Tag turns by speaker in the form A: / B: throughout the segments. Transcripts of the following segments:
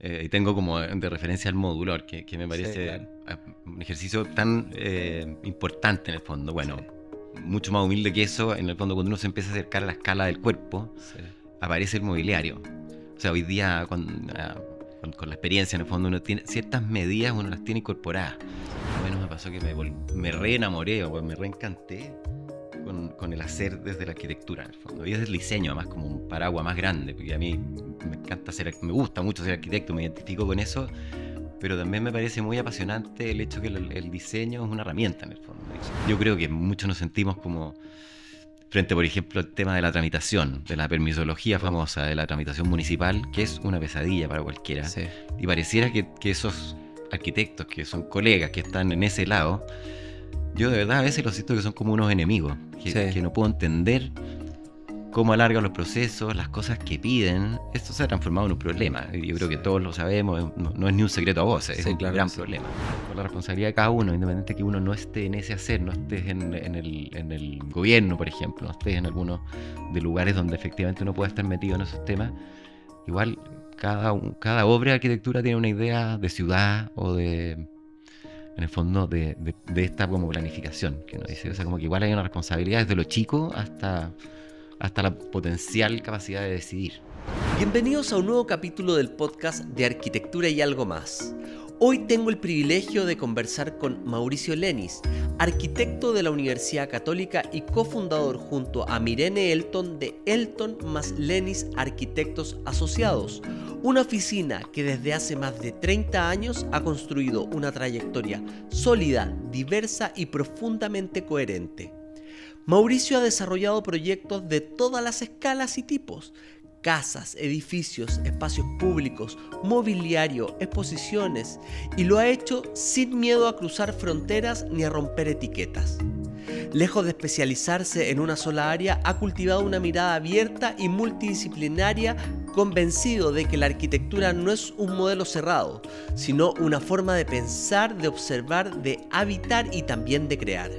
A: Y tengo como de referencia al modular, que me
B: Sí,
A: parece
B: claro.
A: un ejercicio tan importante en el fondo. Bueno,
B: Sí,
A: mucho más humilde que eso, en el fondo cuando uno se empieza a acercar a la escala del cuerpo,
B: sí.
A: aparece el mobiliario. O sea, hoy día con la experiencia en el fondo uno tiene ciertas medidas, uno las tiene incorporadas. Por lo menos me pasó que me reenamoré o me reencanté con el hacer desde la arquitectura en el fondo. Y desde el diseño, además, como un paraguas más grande, porque a mí me encanta me gusta mucho ser arquitecto, me identifico con eso, pero también me parece muy apasionante el hecho que el diseño es una herramienta en el fondo. Yo creo que muchos nos sentimos como frente, por ejemplo, al tema de la tramitación, de la permisología
B: Oh,
A: famosa, de la tramitación municipal, que es una pesadilla para cualquiera.
B: sí.
A: Y pareciera que esos arquitectos, que son colegas, que están en ese lado, yo de verdad a veces lo siento que son como unos enemigos,
B: Sí.
A: que no puedo entender cómo alargan los procesos, las cosas que piden. Esto se ha transformado en un problema. Yo creo que
B: Sí.
A: todos lo sabemos, no es ni un secreto a voces, es
B: Sí,
A: un
B: claro que
A: gran
B: sí.
A: problema. Con la responsabilidad de cada uno, independiente que uno no esté en ese hacer, no estés en el gobierno, por ejemplo, no estés en algunos de lugares donde efectivamente uno pueda estar metido en esos temas, igual cada obra de arquitectura tiene una idea de ciudad o en el fondo, de esta como planificación que uno dice.
B: Sí,
A: O sea,
B: sí.
A: como que igual hay una responsabilidad desde lo chico hasta la potencial capacidad de decidir.
B: Bienvenidos a un nuevo capítulo del podcast de Arquitectura y algo más. Hoy tengo el privilegio de conversar con Mauricio Lenis, arquitecto de la Universidad Católica y cofundador junto a Mirene Elton de Elton más Lenis Arquitectos Asociados, una oficina que desde hace más de 30 años ha construido una trayectoria sólida, diversa y profundamente coherente. Mauricio ha desarrollado proyectos de todas las escalas y tipos: casas, edificios, espacios públicos, mobiliario, exposiciones, y lo ha hecho sin miedo a cruzar fronteras ni a romper etiquetas. Lejos de especializarse en una sola área, ha cultivado una mirada abierta y multidisciplinaria, convencido de que la arquitectura no es un modelo cerrado, sino una forma de pensar, de observar, de habitar y también de crear.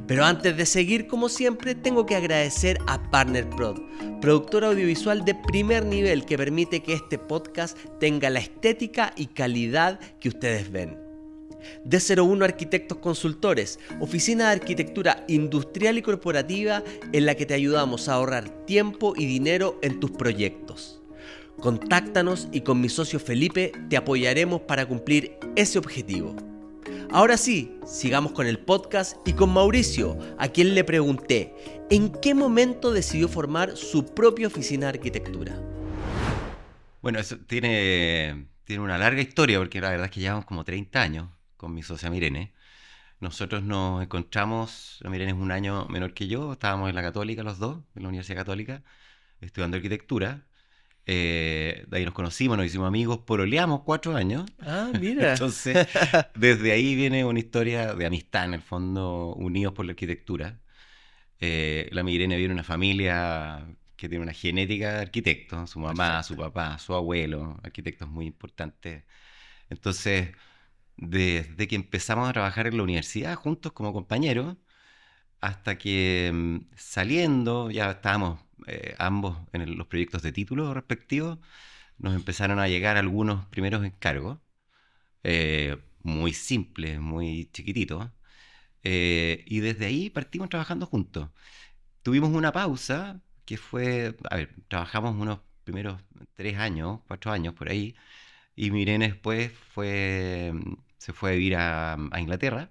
B: Pero antes de seguir, como siempre, tengo que agradecer a Partner Prod, productora audiovisual de primer nivel que permite que este podcast tenga la estética y calidad que ustedes ven. D01 Arquitectos Consultores, oficina de arquitectura industrial y corporativa en la que te ayudamos a ahorrar tiempo y dinero en tus proyectos. Contáctanos y con mi socio Felipe te apoyaremos para cumplir ese objetivo. Ahora sí, sigamos con el podcast y con Mauricio, a quien le pregunté en qué momento decidió formar su propia oficina de arquitectura.
A: Bueno, eso tiene una larga historia, porque la verdad es que llevamos como 30 años con mi socia Mirene. Nosotros nos encontramos, la Mirene es un año menor que yo, estábamos en la Católica los dos, en la Universidad Católica, estudiando arquitectura. De ahí nos conocimos, nos hicimos amigos, pololeamos 4 años.
B: Ah, mira.
A: Entonces, desde ahí viene una historia de amistad, en el fondo, unidos por la arquitectura. La Mirene viene de una familia que tiene una genética de arquitectos, su mamá, su
B: Perfecto.
A: papá, su abuelo, arquitectos muy importantes. Entonces, desde que empezamos a trabajar en la universidad juntos como compañeros, hasta que saliendo, ya estábamos ambos en los proyectos de título respectivos, nos empezaron a llegar algunos primeros encargos, muy simples, muy chiquititos, y desde ahí partimos trabajando juntos. Tuvimos una pausa que fue, a ver, trabajamos unos primeros 3 años, 4 años por ahí, y Mirena después se fue a vivir a Inglaterra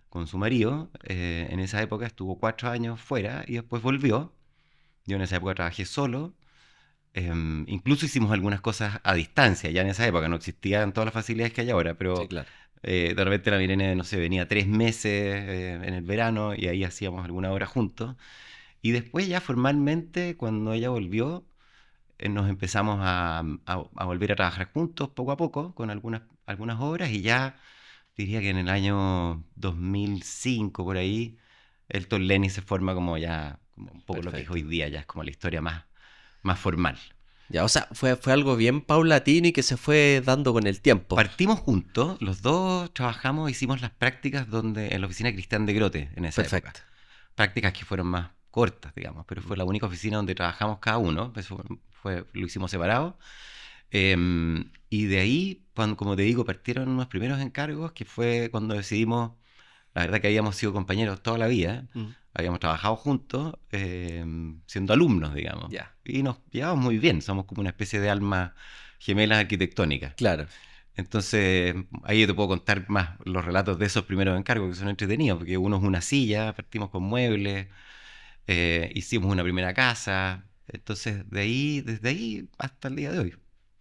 A: con su marido. En esa época estuvo 4 años fuera y después volvió. Yo en esa época trabajé solo. Incluso hicimos algunas cosas a distancia. Ya en esa época no existían todas las facilidades que hay ahora,
B: Sí,
A: pero
B: claro.
A: de repente la Mirena, no sé, venía 3 meses en el verano y ahí hacíamos alguna hora juntos. Y después ya formalmente, cuando ella volvió, nos empezamos a volver a trabajar juntos poco a poco con algunas obras y ya diría que en el año 2005 por ahí, Elton Lenny se forma como ya, como un poco lo que es hoy
B: Perfecto.
A: día, ya es como la historia más formal.
B: Ya, o sea, fue algo bien paulatino y que se fue dando con el tiempo.
A: Partimos juntos, los dos trabajamos, hicimos las prácticas en la oficina Cristian de Grote en esa época.
B: Perfecto.
A: Prácticas que fueron más cortas, digamos, pero fue la única oficina donde trabajamos cada uno, eso lo hicimos separado. Y de ahí, cuando, como te digo, partieron unos primeros encargos, que fue cuando decidimos, la verdad que habíamos sido compañeros toda la vida,
B: Mm,
A: habíamos trabajado juntos, siendo alumnos, digamos,
B: ya,
A: y nos llevamos muy bien, somos como una especie de almas gemelas arquitectónicas.
B: claro.
A: Entonces, ahí yo te puedo contar más los relatos de esos primeros encargos que son entretenidos, porque uno es una silla, partimos con muebles, hicimos una primera casa, entonces de ahí, desde ahí hasta el día de hoy.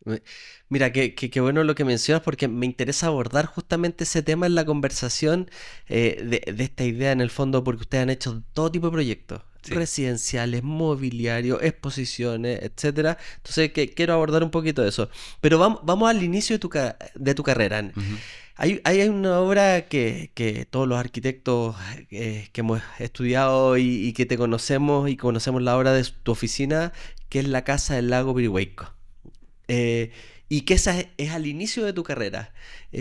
B: Me- Mira, qué bueno lo que mencionas porque me interesa abordar justamente ese tema en la conversación de esta idea en el fondo porque ustedes han hecho todo tipo de proyectos,
A: Sí.
B: residenciales, mobiliario, exposiciones, etcétera. Entonces quiero abordar un poquito de eso. Pero vamos al inicio de tu carrera.
A: Ujú.
B: Hay una obra que todos los arquitectos que hemos estudiado y que te conocemos y conocemos la obra de tu oficina, que es la Casa del Lago Pirihueco. Eh, y que esa es al inicio de tu carrera.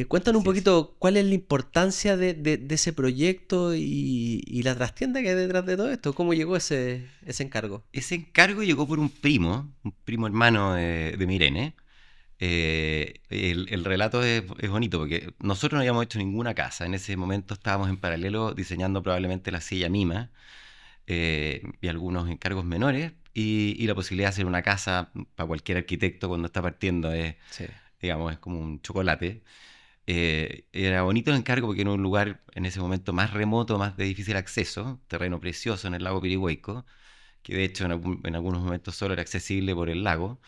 B: Cuéntanos un
A: Así es.
B: poquito cuál es la importancia de ese proyecto y la trastienda que hay detrás de todo esto. ¿Cómo llegó ese encargo?
A: Ese encargo llegó por un primo hermano de Mirene. El relato es bonito porque nosotros no habíamos hecho ninguna casa. En ese momento estábamos en paralelo diseñando probablemente la silla Mima y algunos encargos menores. Y la posibilidad de hacer una casa para cualquier arquitecto cuando está partiendo es,
B: Sí,
A: digamos, es como un chocolate. Era bonito el encargo porque era un lugar en ese momento más remoto, más de difícil acceso, terreno precioso en el lago Pirihueco, que de hecho en algunos momentos solo era accesible por el lago.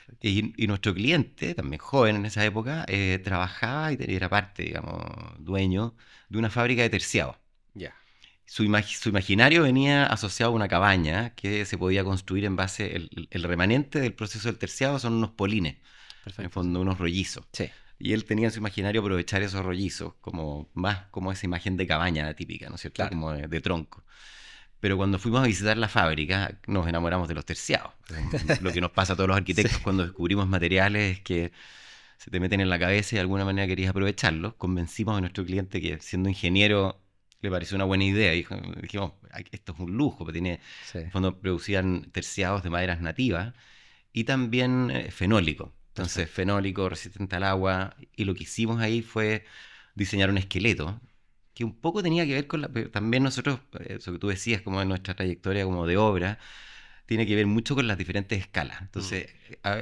B: perfecto.
A: Y nuestro cliente, también joven en esa época, trabajaba y era parte, digamos, dueño de una fábrica de terciado.
B: Ya,
A: Su imaginario venía asociado a una cabaña que se podía construir en base, el remanente del proceso del terciado son unos polines, en el
B: perfecto, sí.
A: fondo unos rollizos.
B: Sí,
A: Y él tenía en su imaginario aprovechar esos rollizos, como más como esa imagen de cabaña típica, ¿no es cierto?
B: claro.
A: Como de tronco. Pero cuando fuimos a visitar la fábrica, nos enamoramos de los terciados. Lo que nos pasa a todos los
B: Sí,
A: arquitectos cuando descubrimos materiales es que se te meten en la cabeza y de alguna manera querías aprovecharlos. Convencimos a nuestro cliente que, siendo ingeniero, le pareció una buena idea. Dijimos, esto es un lujo, porque tiene, en
B: sí,
A: el fondo producían terciados de maderas nativas y también fenólico. Entonces,
B: perfecto.
A: fenólico, resistente al agua. Y lo que hicimos ahí fue diseñar un esqueleto que un poco tenía que ver con pero también nosotros, eso que tú decías, como en nuestra trayectoria como de obra, tiene que ver mucho con las diferentes escalas.
B: Mm,
A: Entonces,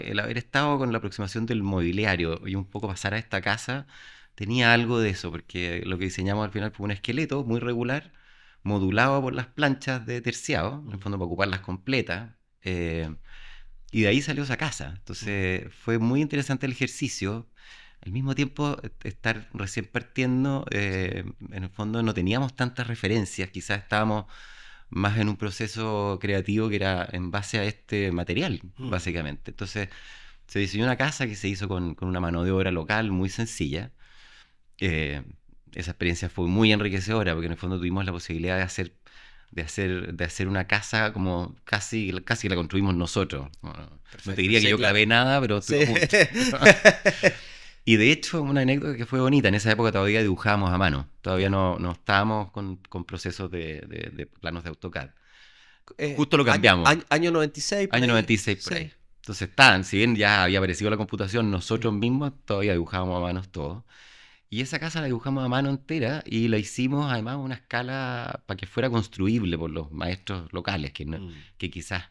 A: el haber estado con la aproximación del mobiliario y un poco pasar a esta casa, tenía algo de eso, porque lo que diseñamos al final fue un esqueleto muy regular, modulado por las planchas de terciado, en el
B: mm,
A: fondo para ocuparlas completas. eh, y de ahí salió esa casa.
B: mm.
A: Entonces fue muy interesante el ejercicio. Al mismo tiempo, estar recién partiendo, en el fondo no teníamos tantas referencias, quizás estábamos más en un proceso creativo que era en base a este material,
B: Mm.
A: básicamente. Entonces se diseñó una casa que se hizo con una mano de obra local muy sencilla. Eh, Esa experiencia fue muy enriquecedora porque en el fondo tuvimos la posibilidad de hacer una casa como casi la construimos nosotros. No te
B: Perfecto,
A: diría que
B: sí,
A: yo
B: claro.
A: clavé nada, pero
B: Sí.
A: estuvimos juntos. Y de hecho, una anécdota que fue bonita, en esa época todavía dibujábamos a mano, todavía
B: Ya.
A: no estábamos con procesos de planos de AutoCAD.
B: Eh,
A: Justo lo cambiamos,
B: año 96 por
A: año
B: ahí.
A: 96 por
B: Sí.
A: ahí. Entonces estaban, si bien ya había aparecido la computación,
B: Sí.
A: nosotros mismos todavía dibujábamos a manos todo. Y esa casa la dibujamos a mano entera y la hicimos además a una escala para que fuera construible por los maestros locales,
B: Mm,
A: que quizás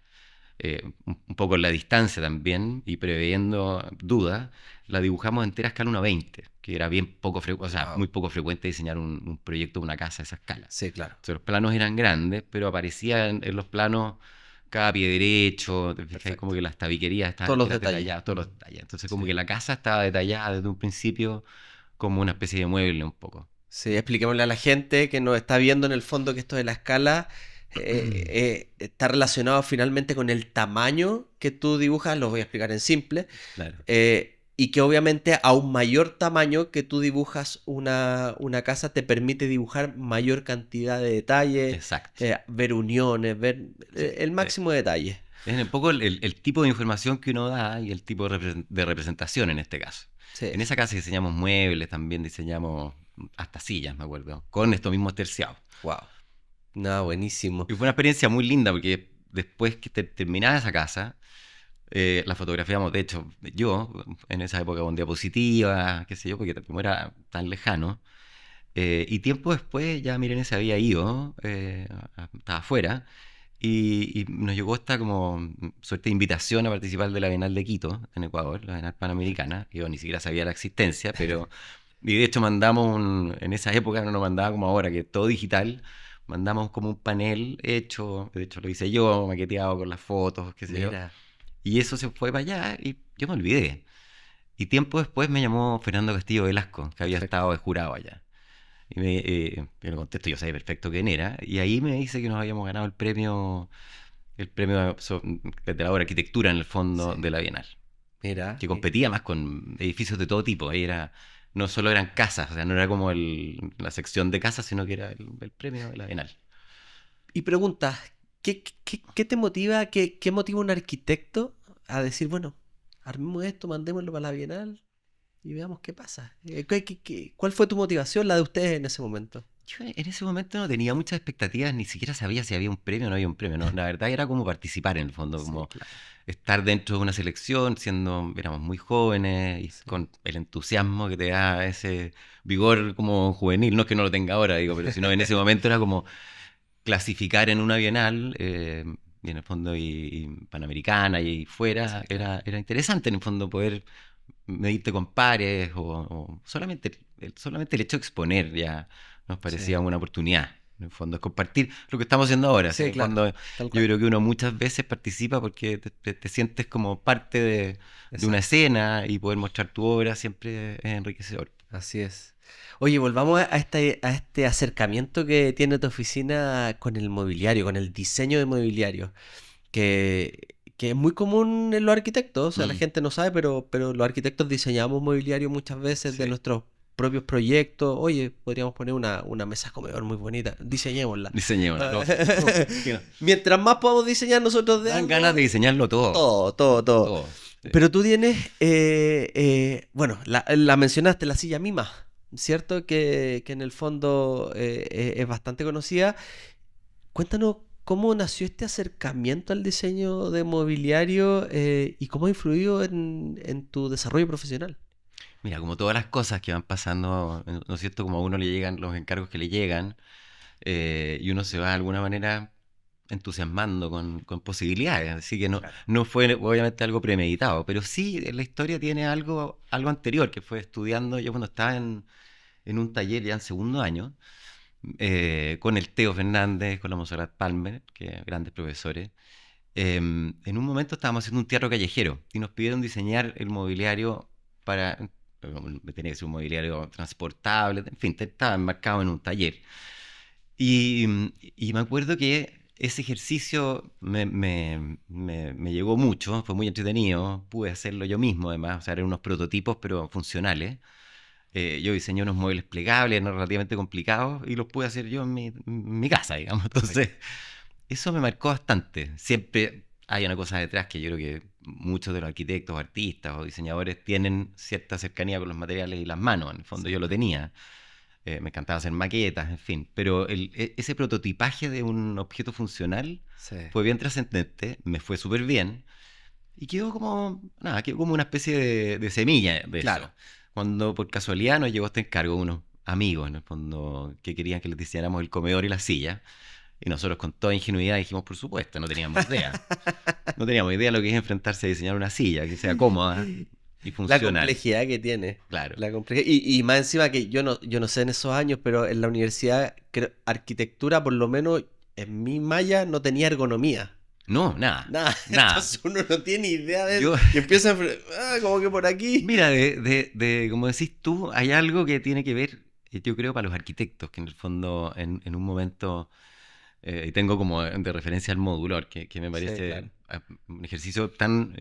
A: un poco en la distancia también y previendo dudas, la dibujamos entera a escala 1:20, que era bien poco o sea,
B: wow.
A: muy poco frecuente diseñar un proyecto de una casa a esa escala.
B: Sí, claro.
A: Entonces, los planos eran grandes, pero aparecía en los planos cada pie derecho, te fijas como
B: Perfecto.
A: que las tabiquerías
B: Todos
A: estaban
B: los
A: eran
B: detalles.
A: detalladas, todos los detalles. Entonces, como
B: Sí.
A: que la casa estaba detallada desde un principio como una especie de mueble un poco.
B: Sí, expliquémosle a la gente que nos está viendo en el fondo que esto de la escala está relacionado finalmente con el tamaño que tú dibujas, lo voy a explicar en simple,
A: Claro,
B: y que obviamente a un mayor tamaño que tú dibujas una casa te permite dibujar mayor cantidad de detalles,
A: exacto.
B: ver uniones, ver
A: Sí.
B: el máximo de detalle.
A: Es un poco el tipo de información que uno da y el tipo de representación en este caso.
B: Sí,
A: En esa casa diseñamos muebles, también diseñamos hasta sillas, me acuerdo, con estos mismos terciados.
B: wow. No, buenísimo.
A: Y fue una experiencia muy linda porque después que terminaba esa casa, La fotografiamos, de hecho, yo en esa época con diapositivas, qué sé yo, porque como era tan lejano. Y tiempo después ya Mirene se había ido, estaba afuera, y nos llegó esta como suerte de invitación a participar de la Bienal de Quito, en Ecuador, la Bienal Panamericana, que yo ni siquiera sabía la existencia, pero y de hecho en esa época no nos mandaba como ahora, que todo digital, mandamos como un panel hecho, de hecho lo hice yo, maqueteado con las fotos, qué sé yo,
B: Mira,
A: y eso se fue para allá y yo me olvidé. Y tiempo después me llamó Fernando Castillo Velasco, que había
B: perfecto.
A: estado de jurado allá. Yo le contesto, yo sabía perfecto quién era, y ahí me dice que nos habíamos ganado el premio de la obra arquitectura en el fondo
B: Sí.
A: de la Bienal,
B: Mira,
A: que competía más con edificios de todo tipo. Ahí era, no solo eran casas, o sea, no era como la sección de casas, sino que era el premio de la Bienal.
B: y pregunta, ¿qué te motiva, qué motiva a un arquitecto a decir, bueno, armemos esto, mandémoslo para la Bienal y veamos qué pasa? ¿Cuál fue tu motivación, la de ustedes en ese momento?
A: Yo en ese momento no tenía muchas expectativas, ni siquiera sabía si había un premio o no había un premio. No, la verdad era como participar en el fondo,
B: Sí,
A: como
B: claro.
A: estar dentro de una selección, éramos muy jóvenes y
B: Sí.
A: con el entusiasmo que te da ese vigor como juvenil, no es que no lo tenga ahora, digo, pero sino en ese momento era como clasificar en una bienal, y en el fondo y Panamericana y
B: Sí,
A: fuera,
B: claro.
A: era interesante en el fondo poder medirte con pares o solamente el hecho de exponer ya nos
B: Sí,
A: parecía una oportunidad. En el fondo es compartir lo que estamos haciendo ahora. ¿Sí? En
B: sí,
A: el
B: claro.
A: fondo
B: Tal
A: yo
B: cual.
A: creo que uno muchas veces participa porque te sientes como parte de una
B: Exacto.
A: escena y poder mostrar tu obra siempre es enriquecedor.
B: Así es. Oye, volvamos a este acercamiento que tiene tu oficina con el mobiliario, con el diseño de mobiliario, que es muy común en los arquitectos. O sea, la
A: Mm,
B: gente no sabe, pero los arquitectos diseñamos mobiliario muchas veces de
A: sí.
B: nuestros propios proyectos. Oye, podríamos poner una mesa comedor muy bonita, diseñémosla.
A: Diseñémoslo, lógico. Que no.
B: Mientras más podamos diseñar nosotros de
A: Dan ganas
B: algo,
A: de diseñarlo todo.
B: todo, todo, todo.
A: Todo. Sí.
B: Pero tú tienes, bueno, la mencionaste, la silla Mima, ¿cierto? Que en el fondo es bastante conocida. Cuéntanos cómo nació este acercamiento al diseño de mobiliario y cómo ha influido en tu desarrollo profesional.
A: Mira, como todas las cosas que van pasando, ¿no es cierto? Como a uno le llegan los encargos que le llegan, y uno se va de alguna manera entusiasmando con posibilidades. Así que no,
B: Claro.
A: no fue obviamente algo premeditado, pero sí la historia tiene algo anterior, que fue estudiando, yo cuando estaba en un taller ya en segundo año, con el Teo Fernández, con la Monserrat Palmer, que grandes profesores. En un momento estábamos haciendo un teatro callejero y nos pidieron diseñar el mobiliario para, tenía que ser un mobiliario transportable, en fin, estaba enmarcado en un taller. Y me acuerdo que ese ejercicio me llegó mucho, fue muy entretenido, pude hacerlo yo mismo además, o sea, eran unos prototipos pero funcionales. Yo diseñé unos muebles plegables, no relativamente complicados, y los pude hacer yo en mi casa, digamos. Entonces,
B: Perfecto.
A: eso me marcó bastante. Siempre hay una cosa detrás que yo creo que muchos de los arquitectos, artistas o diseñadores tienen cierta cercanía con los materiales y las manos. En el fondo
B: Sí,
A: yo lo
B: claro.
A: tenía. Me encantaba hacer maquetas, en fin. Pero ese prototipaje de un objeto funcional
B: Sí,
A: fue bien trascendente, me fue súper bien. Y quedó como, nada, quedó como una especie de semilla de
B: claro.
A: eso. Cuando por casualidad nos llegó este encargo unos amigos, en el fondo, que querían que les diseñáramos el comedor y la silla. Y nosotros con toda ingenuidad dijimos, por supuesto, no teníamos idea. No teníamos idea de lo que es enfrentarse a diseñar una silla que sea cómoda y
B: La
A: funcional.
B: complejidad que tiene.
A: Claro.
B: Y más encima que yo no sé en esos años, pero en la universidad, arquitectura, por lo menos en mi malla, no tenía ergonomía.
A: No, nada,
B: Nada,
A: nada.
B: entonces uno no tiene idea de eso.
A: Yo,
B: Y empieza como que por aquí.
A: mira, como decís tú, hay algo que tiene que ver, yo creo, para los arquitectos, que en el fondo, en un momento, y tengo como de referencia al modular, que me
B: Sí,
A: parece
B: claro.
A: un ejercicio tan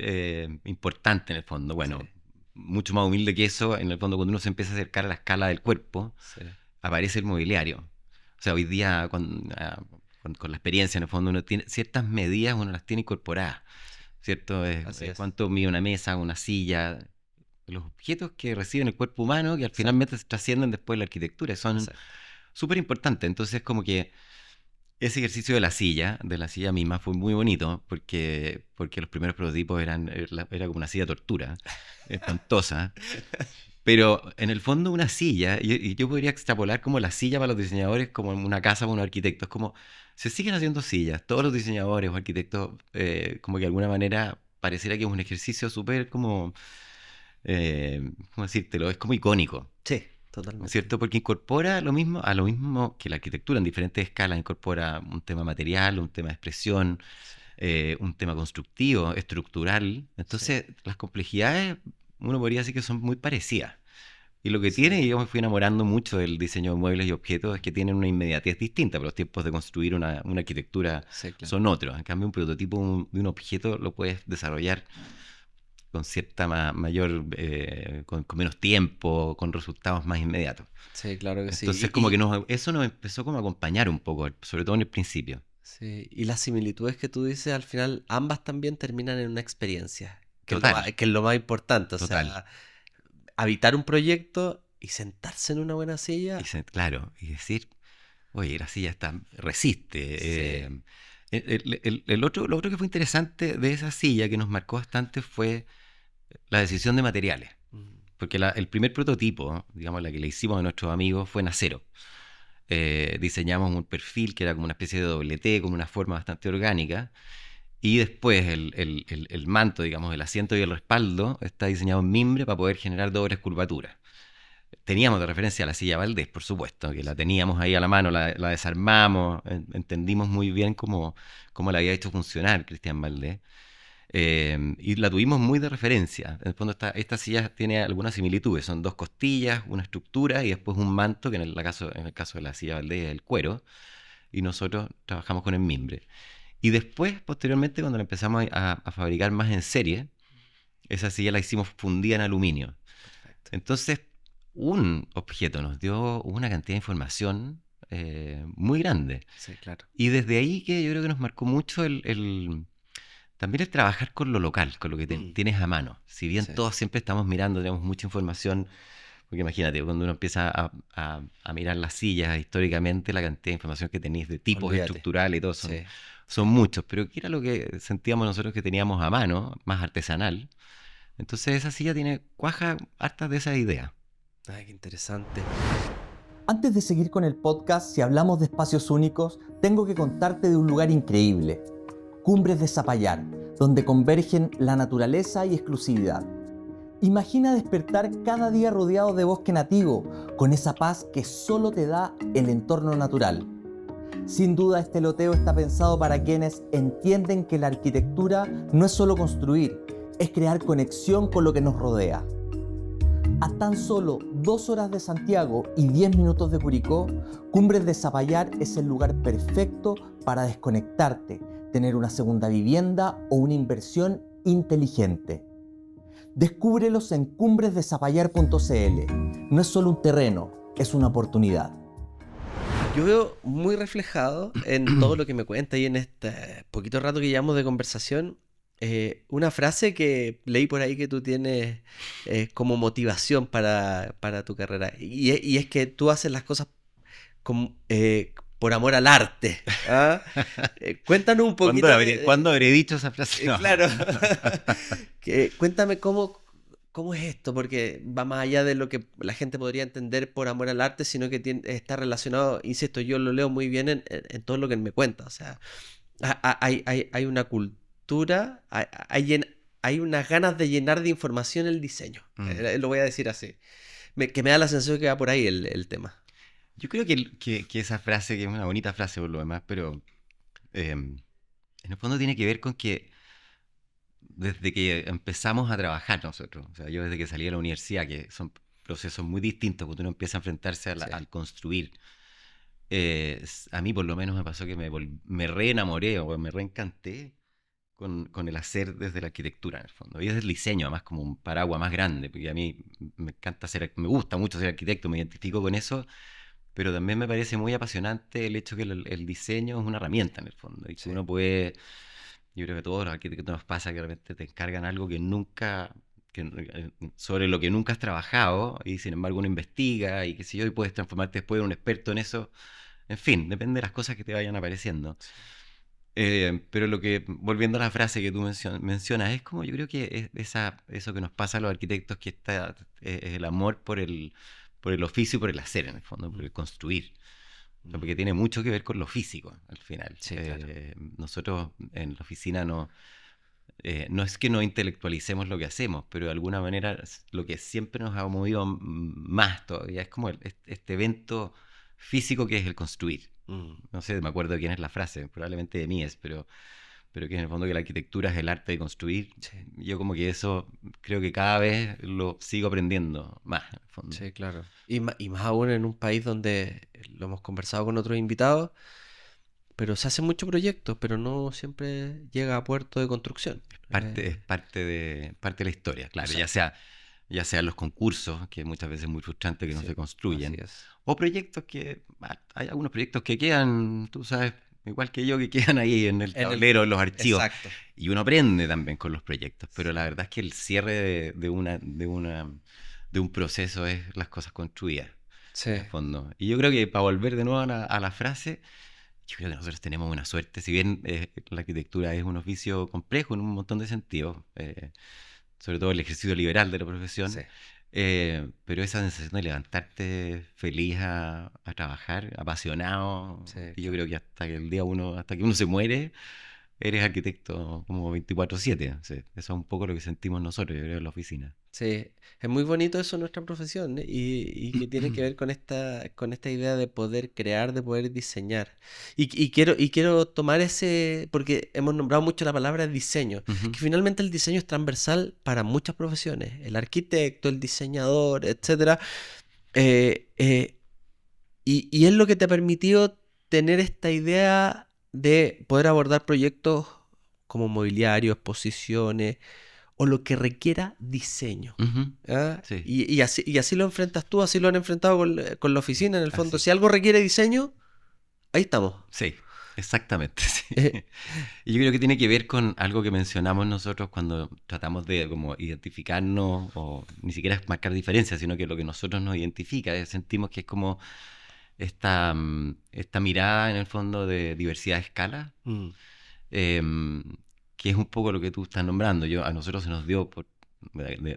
A: importante en el fondo.
B: Sí,
A: Bueno, mucho más humilde que eso, en el fondo, cuando uno se empieza a acercar a la escala del cuerpo,
B: sí,
A: aparece el mobiliario. O sea, hoy día, con la experiencia, en el fondo, uno tiene ciertas medidas, uno las tiene incorporadas, ¿cierto?
B: así es.
A: Cuánto mide una mesa, una silla, los objetos que reciben el cuerpo humano, que
B: Exacto,
A: finalmente se trascienden después de la arquitectura, son
B: exacto.
A: súper importantes. Entonces, como que ese ejercicio de la silla misma, fue muy bonito porque los primeros prototipos era como una silla de tortura, espantosa. Pero en el fondo una silla, y yo podría extrapolar como la silla para los diseñadores como en una casa para un arquitecto. Es como, se siguen haciendo sillas, todos los diseñadores o arquitectos, como que de alguna manera pareciera que es un ejercicio súper como, ¿cómo decírtelo? Es como icónico,
B: Sí,
A: ¿no es
B: totalmente.
A: cierto? Porque incorpora a lo mismo que la arquitectura en diferentes escalas, incorpora un tema material, un tema de expresión,
B: Sí,
A: un tema constructivo, estructural.
B: sí,
A: Entonces, las complejidades, uno podría decir que son muy parecidas. Y lo que tiene, y
B: sí,
A: yo me fui enamorando mucho del diseño de muebles y objetos, es que tienen una inmediatez distinta, pero los tiempos de construir una arquitectura
B: sí, claro.
A: son otros. En cambio, un prototipo de un objeto lo puedes desarrollar con cierta mayor, con menos tiempo, con resultados más inmediatos.
B: Sí, claro que
A: Entonces,
B: sí.
A: como que eso nos empezó como a acompañar un poco, sobre todo en el principio.
B: Sí, y las similitudes que tú dices, al final, ambas también terminan en una experiencia,
A: Total,
B: que es lo más importante. O
A: total.
B: sea, habitar un proyecto y sentarse en una buena silla.
A: Claro, y decir, oye, la silla está, resiste.
B: Sí.
A: Lo otro que fue interesante de esa silla que nos marcó bastante fue la decisión de materiales.
B: Mm,
A: Porque el primer prototipo, digamos, la que le hicimos a nuestros amigos fue en acero. Diseñamos un perfil que era como una especie de doble T, con una forma bastante orgánica. Y después el manto, digamos, el asiento y el respaldo está diseñado en mimbre para poder generar dobles curvaturas. Teníamos de referencia a la silla Valdés, por supuesto, que la
B: sí.
A: teníamos ahí a la mano, la desarmamos, entendimos muy bien cómo la había hecho funcionar Cristian Valdés. Y la tuvimos muy de referencia. En el fondo, esta silla tiene algunas similitudes. Son dos costillas, una estructura y después un manto, que en el caso de la silla Valdés es el cuero. Y nosotros trabajamos con el mimbre. Y después, posteriormente, cuando la empezamos a fabricar más en serie, esa silla la hicimos fundida en aluminio.
B: Perfecto.
A: Entonces, un objeto nos dio una cantidad de información muy grande.
B: Sí, claro.
A: Y desde ahí que yo creo que nos marcó mucho también el trabajar con lo local, con lo que
B: Mm,
A: tienes a mano. Si bien
B: sí,
A: todos siempre estamos mirando, tenemos mucha información, porque imagínate, cuando uno empieza a mirar las sillas históricamente, la cantidad de información que tenéis de tipos
B: olvídate.
A: estructurales y todo
B: Sí,
A: son
B: sí.
A: muchos, pero ¿qué era lo que sentíamos nosotros que teníamos a mano, más artesanal? Entonces esa silla tiene cuaja hartas de esa idea.
B: Ay, qué interesante.
C: Antes de seguir con el podcast, si hablamos de espacios únicos, tengo que contarte de un lugar increíble, Cumbres de Zapallar, donde convergen la naturaleza y exclusividad. Imagina despertar cada día rodeado de bosque nativo, con esa paz que solo te da el entorno natural. Sin duda, este loteo está pensado para quienes entienden que la arquitectura no es solo construir, es crear conexión con lo que nos rodea. A tan solo 2 horas de Santiago y 10 minutos de Curicó, Cumbres de Zapallar es el lugar perfecto para desconectarte, tener una segunda vivienda o una inversión inteligente. Descúbrelos en cumbresdezapallar.cl. No es solo un terreno, es una oportunidad.
B: Yo veo muy reflejado en todo lo que me cuenta y en este poquito rato que llevamos de conversación, una frase que leí por ahí que tú tienes como motivación para tu carrera. Y es que tú haces las cosas por amor al arte. ¿Ah? Cuéntanos un poquito
A: ¿Cuándo habré dicho esa frase? No.
B: claro, cuéntame cómo es esto, porque va más allá de lo que la gente podría entender por amor al arte, sino que está relacionado, insisto, yo lo leo muy bien en todo lo que él me cuenta. O sea, hay una cultura, hay unas ganas de llenar de información el diseño.
A: Mm.
B: Lo voy a decir así. Que me da la sensación que va por ahí el tema.
A: Yo creo que esa frase, que es una bonita frase por lo demás, pero en el fondo tiene que ver con que desde que empezamos a trabajar nosotros, o sea, yo desde que salí de la universidad, que son procesos muy distintos cuando uno empieza a enfrentarse
B: Sí.
A: al construir, a mí por lo menos me pasó que me reenamoré o me reencanté con el hacer desde la arquitectura en el fondo. Y desde el diseño, además como un paraguas más grande, porque a mí me gusta mucho ser arquitecto, me identifico con eso, pero también me parece muy apasionante el hecho que el diseño es una herramienta en el fondo y que
B: Sí.
A: uno puede, yo creo que a todos los arquitectos nos pasa que de repente te encargan algo que nunca, sobre lo que nunca has trabajado y sin embargo uno investiga y qué sé yo, y puedes transformarte después en un experto en eso En fin, depende de las cosas que te vayan apareciendo. Pero volviendo a la frase que tú mencionas, es como yo creo que eso que nos pasa a los arquitectos, que es el amor por el oficio y por el hacer, en el fondo, por el construir. Porque tiene mucho que ver con lo físico, al final.
B: Sí, claro.
A: Nosotros en la oficina no es que no intelectualicemos lo que hacemos, pero de alguna manera lo que siempre nos ha movido más todavía es como este evento físico que es el construir. No sé, me acuerdo de quién es la frase, probablemente de Mies, pero que en el fondo que la arquitectura es el arte de construir.
B: Sí.
A: Yo como que eso creo que cada vez lo sigo aprendiendo más, en el fondo.
B: Sí, claro. Y más aún en un país donde lo hemos conversado con otros invitados, pero se hacen muchos proyectos, pero no siempre llega a puerto de construcción.
A: Es parte de la historia, claro,
B: Exacto.
A: ya sea los concursos, que muchas veces es muy frustrante que no
B: Sí,
A: se construyen,
B: así es.
A: o proyectos hay algunos proyectos que quedan, tú sabes, igual que yo, que quedan ahí en el
B: En el...
A: tablero, en los archivos,
B: Exacto.
A: y uno aprende también con los proyectos, pero
B: Sí.
A: la verdad es que el cierre de un proceso es las cosas construidas,
B: Sí.
A: en el fondo. Y yo creo que para volver de nuevo a la frase, yo creo que nosotros tenemos buena suerte, si bien la arquitectura es un oficio complejo en un montón de sentidos, sobre todo el ejercicio liberal de la
B: Sí.
A: profesión, pero esa sensación de levantarte feliz a trabajar, apasionado,
B: Sí,
A: que yo
B: claro.
A: creo que hasta que uno se muere, eres arquitecto como 24/7. Sí, eso es un poco lo que sentimos nosotros, yo creo, en la oficina.
B: Sí, es muy bonito eso en nuestra profesión, ¿eh? Y que tiene que ver con esta idea de poder crear, de poder diseñar. Y quiero tomar ese, porque hemos nombrado mucho la palabra diseño,
A: Ujú.
B: que finalmente el diseño es transversal para muchas profesiones, el arquitecto, el diseñador, etcétera. Eh, eh, y es lo que te ha permitido tener esta idea de poder abordar proyectos como mobiliario, exposiciones o lo que requiera diseño.
A: Ujú.
B: ¿Ah?
A: Sí,
B: Y así lo enfrentas tú, así lo han enfrentado con la oficina, en el fondo.
A: así.
B: Si algo requiere diseño, ahí estamos.
A: Sí, exactamente.
B: Eh,
A: Sí. Y yo creo que tiene que ver con algo que mencionamos nosotros cuando tratamos de como identificarnos o ni siquiera es marcar diferencias, sino que lo que nosotros nos identifica, sentimos que es como esta mirada en el fondo de diversidad de escala,
B: mm,
A: em, que es un poco lo que tú estás nombrando. A nosotros se nos dio,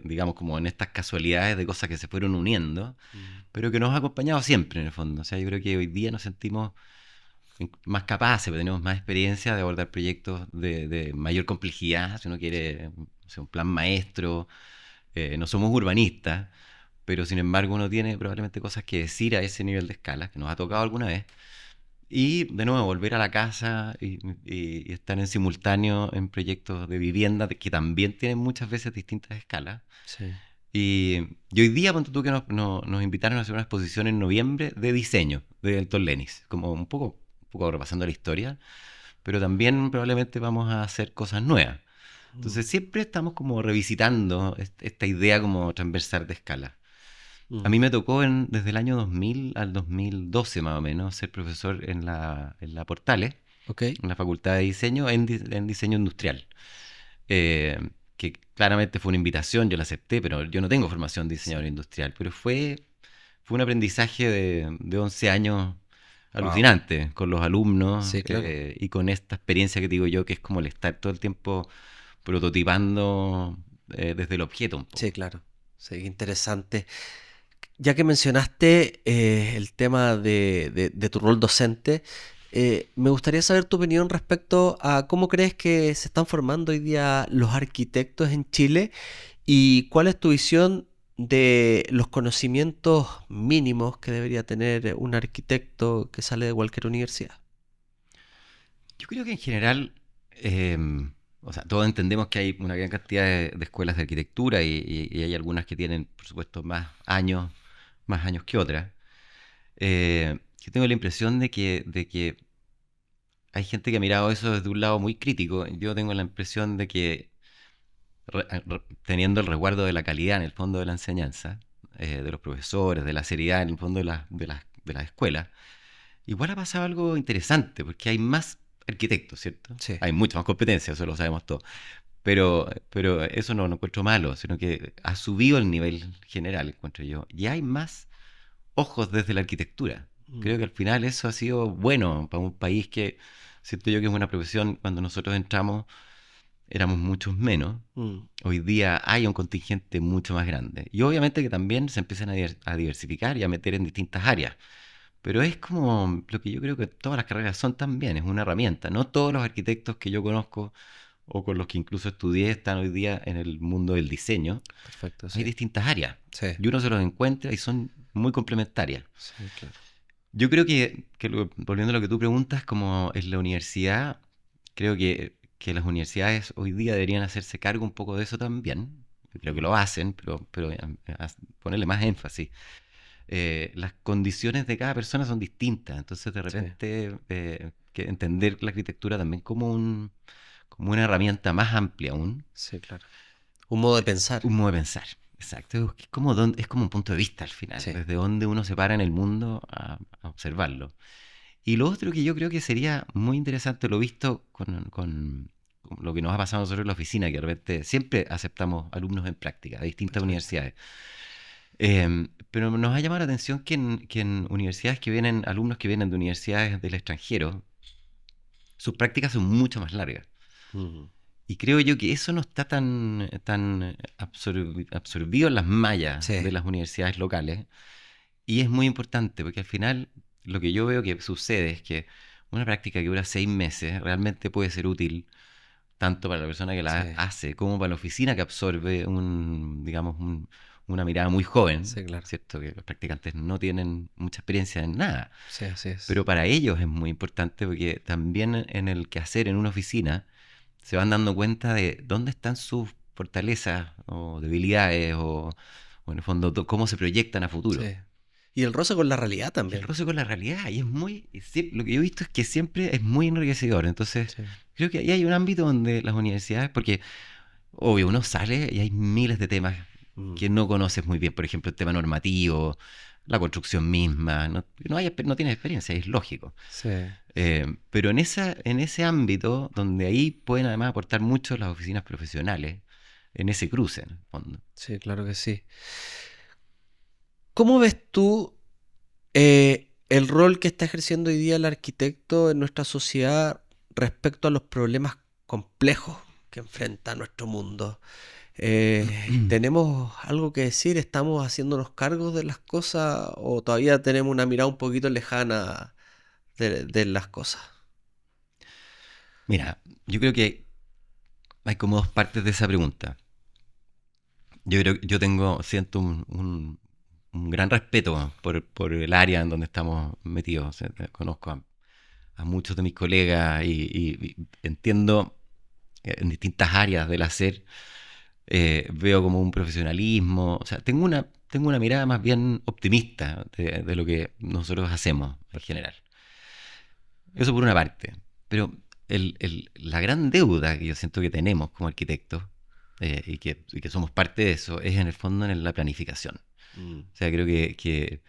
A: digamos, como en estas casualidades de cosas que se fueron uniendo,
B: mm,
A: pero que nos ha acompañado siempre en el fondo. O sea, yo creo que hoy día nos sentimos más capaces, porque tenemos más experiencia de abordar proyectos de mayor complejidad, si uno quiere, no sé, un plan maestro. No somos urbanistas, pero sin embargo uno tiene probablemente cosas que decir a ese nivel de escala, que nos ha tocado alguna vez. Y de nuevo, volver a la casa y estar en simultáneo en proyectos de vivienda que también tienen muchas veces distintas escalas.
B: sí.
A: Y hoy día, ponte tú que nos invitaron a hacer una exposición en noviembre de diseño de Elton Lenis, como un poco repasando la historia, pero también probablemente vamos a hacer cosas nuevas.
B: Mm,
A: Entonces siempre estamos como revisitando esta idea como transversal de escala. A
B: mm,
A: mí me tocó desde el año 2000 al 2012 más o menos ser profesor en la Portales,
B: ok.
A: en la Facultad de Diseño, en diseño industrial. Eh, que claramente fue una invitación, yo la acepté, pero yo no tengo formación de
B: Sí.
A: diseñador industrial, pero fue un aprendizaje de 11 años
B: Wow.
A: alucinante con los alumnos
B: Sí, claro.
A: y con esta experiencia que digo yo, que es como el estar todo el tiempo prototipando desde el objeto un
B: Sí,
A: poco.
B: claro. Sí, qué interesante. Ya que mencionaste el tema de tu rol docente, me gustaría saber tu opinión respecto a cómo crees que se están formando hoy día los arquitectos en Chile y cuál es tu visión de los conocimientos mínimos que debería tener un arquitecto que sale de cualquier universidad.
A: Yo creo que en general, eh, o sea, todos entendemos que hay una gran cantidad de escuelas de arquitectura y hay algunas que tienen, por supuesto, más años que otras. Yo tengo la impresión de que hay gente que ha mirado eso desde un lado muy crítico. Yo tengo la impresión de que teniendo el resguardo de la calidad en el fondo de la enseñanza, de los profesores, de la seriedad en el fondo de las escuelas, igual ha pasado algo interesante, porque hay más arquitectos, ¿cierto?
B: Sí.
A: Hay mucha más competencia, eso lo sabemos todos. Pero eso no lo encuentro malo, sino que ha subido el nivel general, encuentro yo. Y hay más ojos desde la arquitectura. Creo que al final eso ha sido bueno para un país que siento yo que es una profesión, cuando nosotros entramos éramos muchos menos.
B: Mm.
A: Hoy día hay un contingente mucho más grande. Y obviamente que también se empiezan a diversificar y a meter en distintas áreas. Pero es como lo que yo creo que todas las carreras son también, es una herramienta. No todos los arquitectos que yo conozco o con los que incluso estudié están hoy día en el mundo del diseño.
B: Perfecto,
A: Hay
B: sí.
A: distintas áreas
B: Sí,
A: y uno se los encuentra y son muy complementarias.
B: sí, claro.
A: Yo creo que volviendo a lo que tú preguntas, como en la universidad, creo que las universidades hoy día deberían hacerse cargo un poco de eso también. Yo creo que lo hacen, pero ponerle más énfasis. Las condiciones de cada persona son distintas, entonces de
B: Sí,
A: repente que entender la arquitectura también como una herramienta más amplia aún,
B: sí, claro. Un modo de pensar.
A: un modo de pensar. Exacto, es como un punto de vista al final,
B: Sí.
A: desde donde uno se para en el mundo a observarlo. Y lo otro que yo creo que sería muy interesante, lo visto con lo que nos ha pasado a nosotros en la oficina, que de repente siempre aceptamos alumnos en práctica de distintas
B: Perfecto.
A: universidades. Pero nos ha llamado la atención que en universidades que vienen, alumnos que vienen de universidades del extranjero, sus prácticas son mucho más largas.
B: Mm.
A: Y creo yo que eso no está tan absorbido en las mallas
B: Sí,
A: de las universidades locales. Y es muy importante porque al final lo que yo veo que sucede es que una práctica que dura 6 meses realmente puede ser útil tanto para la persona que la
B: sí,
A: hace como para la oficina que absorbe digamos, una mirada muy joven,
B: sí, claro.
A: ¿cierto? Que los practicantes no tienen mucha experiencia en nada.
B: Sí, así
A: Pero
B: es.
A: para ellos es muy importante porque también en el quehacer en una oficina se van dando cuenta de dónde están sus fortalezas o debilidades o en el fondo cómo se proyectan a futuro.
B: Sí. Y el roce con la realidad
A: Y el
B: también.
A: roce con la realidad, lo que yo he visto es que siempre es muy enriquecedor. Entonces,
B: Sí.
A: creo que ahí hay un ámbito donde las universidades, porque obvio, uno sale y hay miles de temas
B: Mm.
A: que no conoces muy bien, por ejemplo, el tema normativo, la construcción misma, no tienes experiencia, es lógico.
B: Sí,
A: Pero en ese ámbito, donde ahí pueden además aportar mucho las oficinas profesionales, en ese cruce, en el fondo.
B: sí, claro que sí. ¿Cómo ves tú el rol que está ejerciendo hoy día el arquitecto en nuestra sociedad respecto a los problemas complejos que enfrenta nuestro mundo? ¿Tenemos algo que decir? ¿Estamos haciéndonos cargos de las cosas o todavía tenemos una mirada un poquito lejana de las cosas?
A: Mira, yo creo que hay como dos partes de esa pregunta. Siento un gran respeto por el área en donde estamos metidos. O sea, conozco a muchos de mis colegas y entiendo en distintas áreas del hacer, veo como un profesionalismo. O sea, tengo una mirada más bien optimista de lo que nosotros hacemos en general. Eso por una parte. Pero la gran deuda que yo siento que tenemos como arquitectos, y que somos parte de eso, es en el fondo en la planificación.
B: Mm.
A: O sea, creo que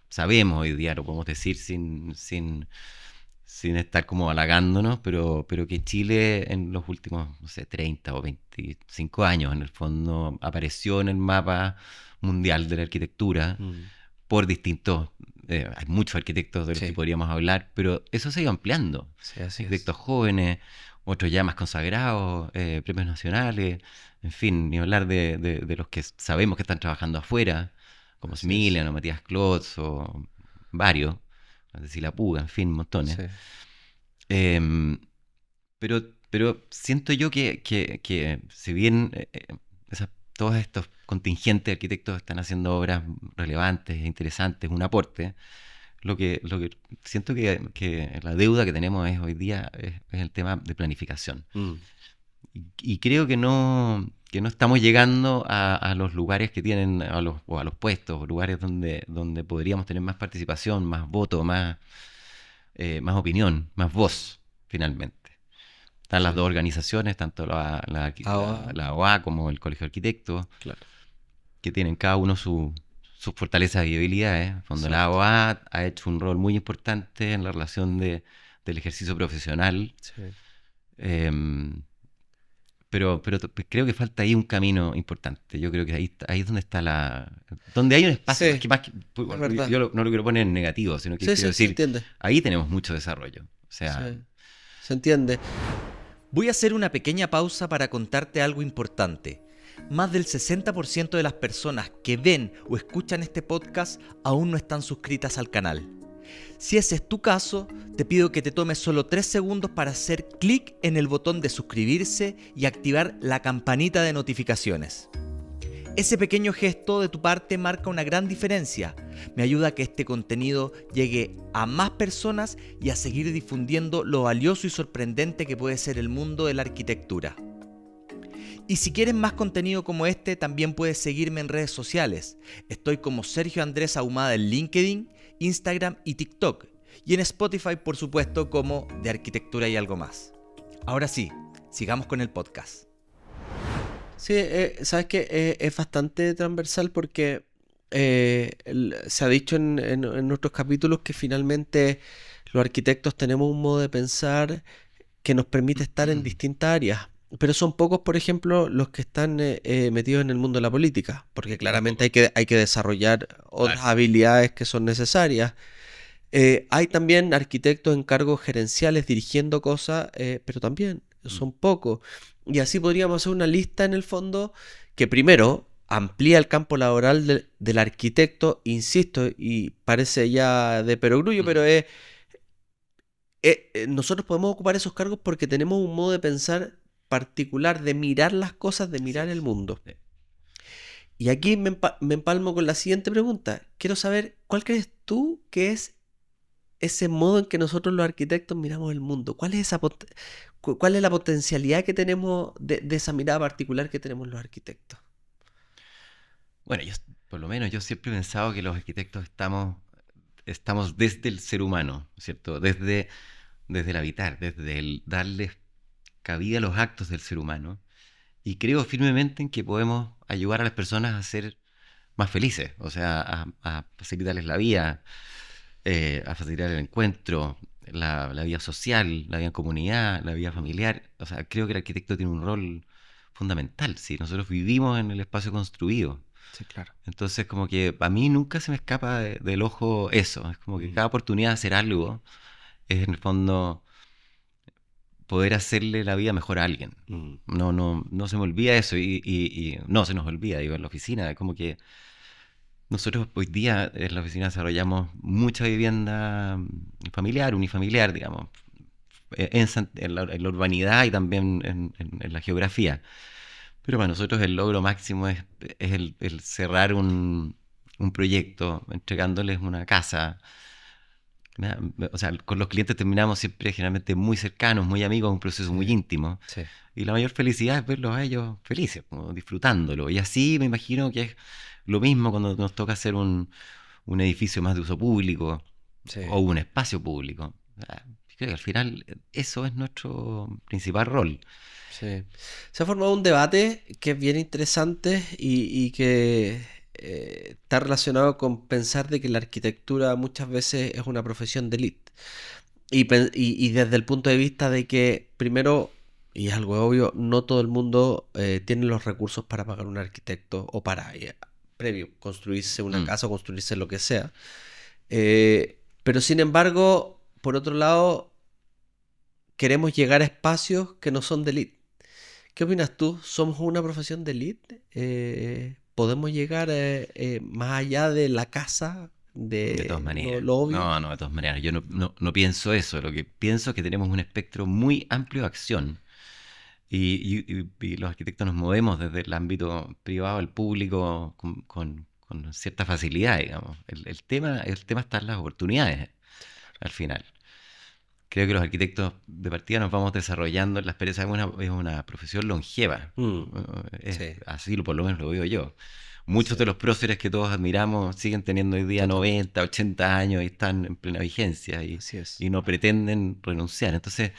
A: sabemos hoy día, lo podemos decir sin estar como halagándonos, pero que Chile en los últimos, no sé, 30 o 25 años, en el fondo, apareció en el mapa mundial de la arquitectura
B: Mm.
A: por distintos, hay muchos arquitectos de los que
B: Sí,
A: podríamos hablar, pero eso se ha ido ampliando.
B: sí, así es.
A: Arquitectos jóvenes, otros ya más consagrados, premios nacionales, en fin, ni hablar de los que sabemos que están trabajando afuera, como
B: Así es.
A: Smilian o Matías Klotz o varios, Cecilia Puga, en fin, montones.
B: Sí,
A: Em, pero siento yo que si bien todos estos contingentes de arquitectos están haciendo obras relevantes e interesantes, un aporte, lo que siento que la deuda que tenemos hoy día es el tema de planificación.
B: mm,
A: Y creo que no estamos llegando a los lugares que tienen, o a los puestos, o lugares donde podríamos tener más participación, más voto, más opinión, más voz, finalmente. Están las
B: sí.
A: dos organizaciones, tanto
B: Ah,
A: la OA como el Colegio de Arquitectos,
B: claro,
A: que tienen cada uno sus fortalezas y debilidades. En el fondo, la
B: exacto.
A: OA ha hecho un rol muy importante en la relación del ejercicio profesional,
B: Sí,
A: eh, creo que falta ahí un camino importante. Yo creo que ahí es donde está donde hay un espacio.
B: Sí, es verdad.
A: No lo quiero poner en negativo, sino que
B: Sí,
A: quiero
B: sí, se
A: decir,
B: entiende.
A: ahí tenemos mucho desarrollo. O sea,
B: Sí, se entiende.
C: Voy a hacer una pequeña pausa para contarte algo importante. Más del 60% de las personas que ven o escuchan este podcast aún no están suscritas al canal. Si ese es tu caso, te pido que te tomes solo 3 segundos para hacer clic en el botón de suscribirse y activar la campanita de notificaciones. Ese pequeño gesto de tu parte marca una gran diferencia. Me ayuda a que este contenido llegue a más personas y a seguir difundiendo lo valioso y sorprendente que puede ser el mundo de la arquitectura. Y si quieres más contenido como este, también puedes seguirme en redes sociales. Estoy como Sergio Andrés Ahumada en LinkedIn, Instagram y TikTok. Y en Spotify, por supuesto, como De Arquitectura y Algo Más. Ahora sí, sigamos con el podcast.
B: Sí, sabes que es bastante transversal porque se ha dicho en nuestros capítulos que finalmente los arquitectos tenemos un modo de pensar que nos permite estar en distintas áreas. Pero son pocos, por ejemplo, los que están metidos en el mundo de la política, porque claramente hay que desarrollar otras habilidades que son necesarias. Hay también arquitectos en cargos gerenciales dirigiendo cosas, pero también son pocos. Y así podríamos hacer una lista en el fondo que primero amplía el campo laboral del arquitecto, insisto, y parece ya de perogrullo, pero nosotros podemos ocupar esos cargos porque tenemos un modo de pensar particular, de mirar las cosas, de mirar el mundo.
A: Sí.
B: Y aquí me empalmo con la siguiente pregunta. Quiero saber, ¿cuál crees tú que es ese modo en que nosotros los arquitectos miramos el mundo? ¿Cuál es cuál es la potencialidad que tenemos de esa mirada particular que tenemos los arquitectos?
A: Bueno, por lo menos yo siempre he pensado que los arquitectos estamos desde el ser humano, ¿cierto? Desde el habitar, desde el darle cabida a los actos del ser humano. Y creo firmemente en que podemos ayudar a las personas a ser más felices, o sea, a facilitarles la vida, a facilitar el encuentro, la vida social, la vida en comunidad, la vida familiar. O sea, creo que el arquitecto tiene un rol fundamental, si nosotros vivimos en el espacio construido.
B: Sí, claro.
A: Entonces, como que a mí nunca se me escapa del ojo eso. Es como que cada oportunidad de hacer algo es en el fondo poder hacerle la vida mejor a alguien. No se me olvida eso y no se nos olvida, digo, en la oficina. Como que nosotros hoy día en la oficina desarrollamos mucha vivienda familiar, unifamiliar, digamos, en la urbanidad y también en la geografía. Pero para nosotros el logro máximo es el cerrar un proyecto, entregándoles una casa. O sea, con los clientes terminamos siempre generalmente muy cercanos, muy amigos, un proceso muy íntimo.
B: Sí.
A: Y la mayor felicidad es verlos a ellos felices, como disfrutándolo. Y así me imagino que es lo mismo cuando nos toca hacer un edificio más de uso público
B: Sí.
A: o un espacio público. Creo que al final eso es nuestro principal rol.
B: Sí. Se ha formado un debate que es bien interesante y que está relacionado con pensar de que la arquitectura muchas veces es una profesión de élite. Y desde el punto de vista de que, primero, y es algo obvio, no todo el mundo tiene los recursos para pagar un arquitecto o para, previo, construirse una casa o construirse lo que sea. Pero sin embargo, por otro lado, queremos llegar a espacios que no son de élite. ¿Qué opinas tú? ¿Somos una profesión de élite? ¿Podemos llegar más allá de la casa?
A: De todas maneras.
B: Lo obvio.
A: No, de todas maneras. Yo no pienso eso. Lo que pienso es que tenemos un espectro muy amplio de acción. Y los arquitectos nos movemos desde el ámbito privado al público con cierta facilidad, digamos. El tema está en las oportunidades, al final. Creo que los arquitectos de partida nos vamos desarrollando en la experiencia. Es una profesión longeva.
B: Sí.
A: Así por lo menos lo veo yo. Muchos de los próceres que todos admiramos siguen teniendo hoy día 90, 80 años y están en plena vigencia
B: Así es.
A: y no pretenden renunciar. Entonces,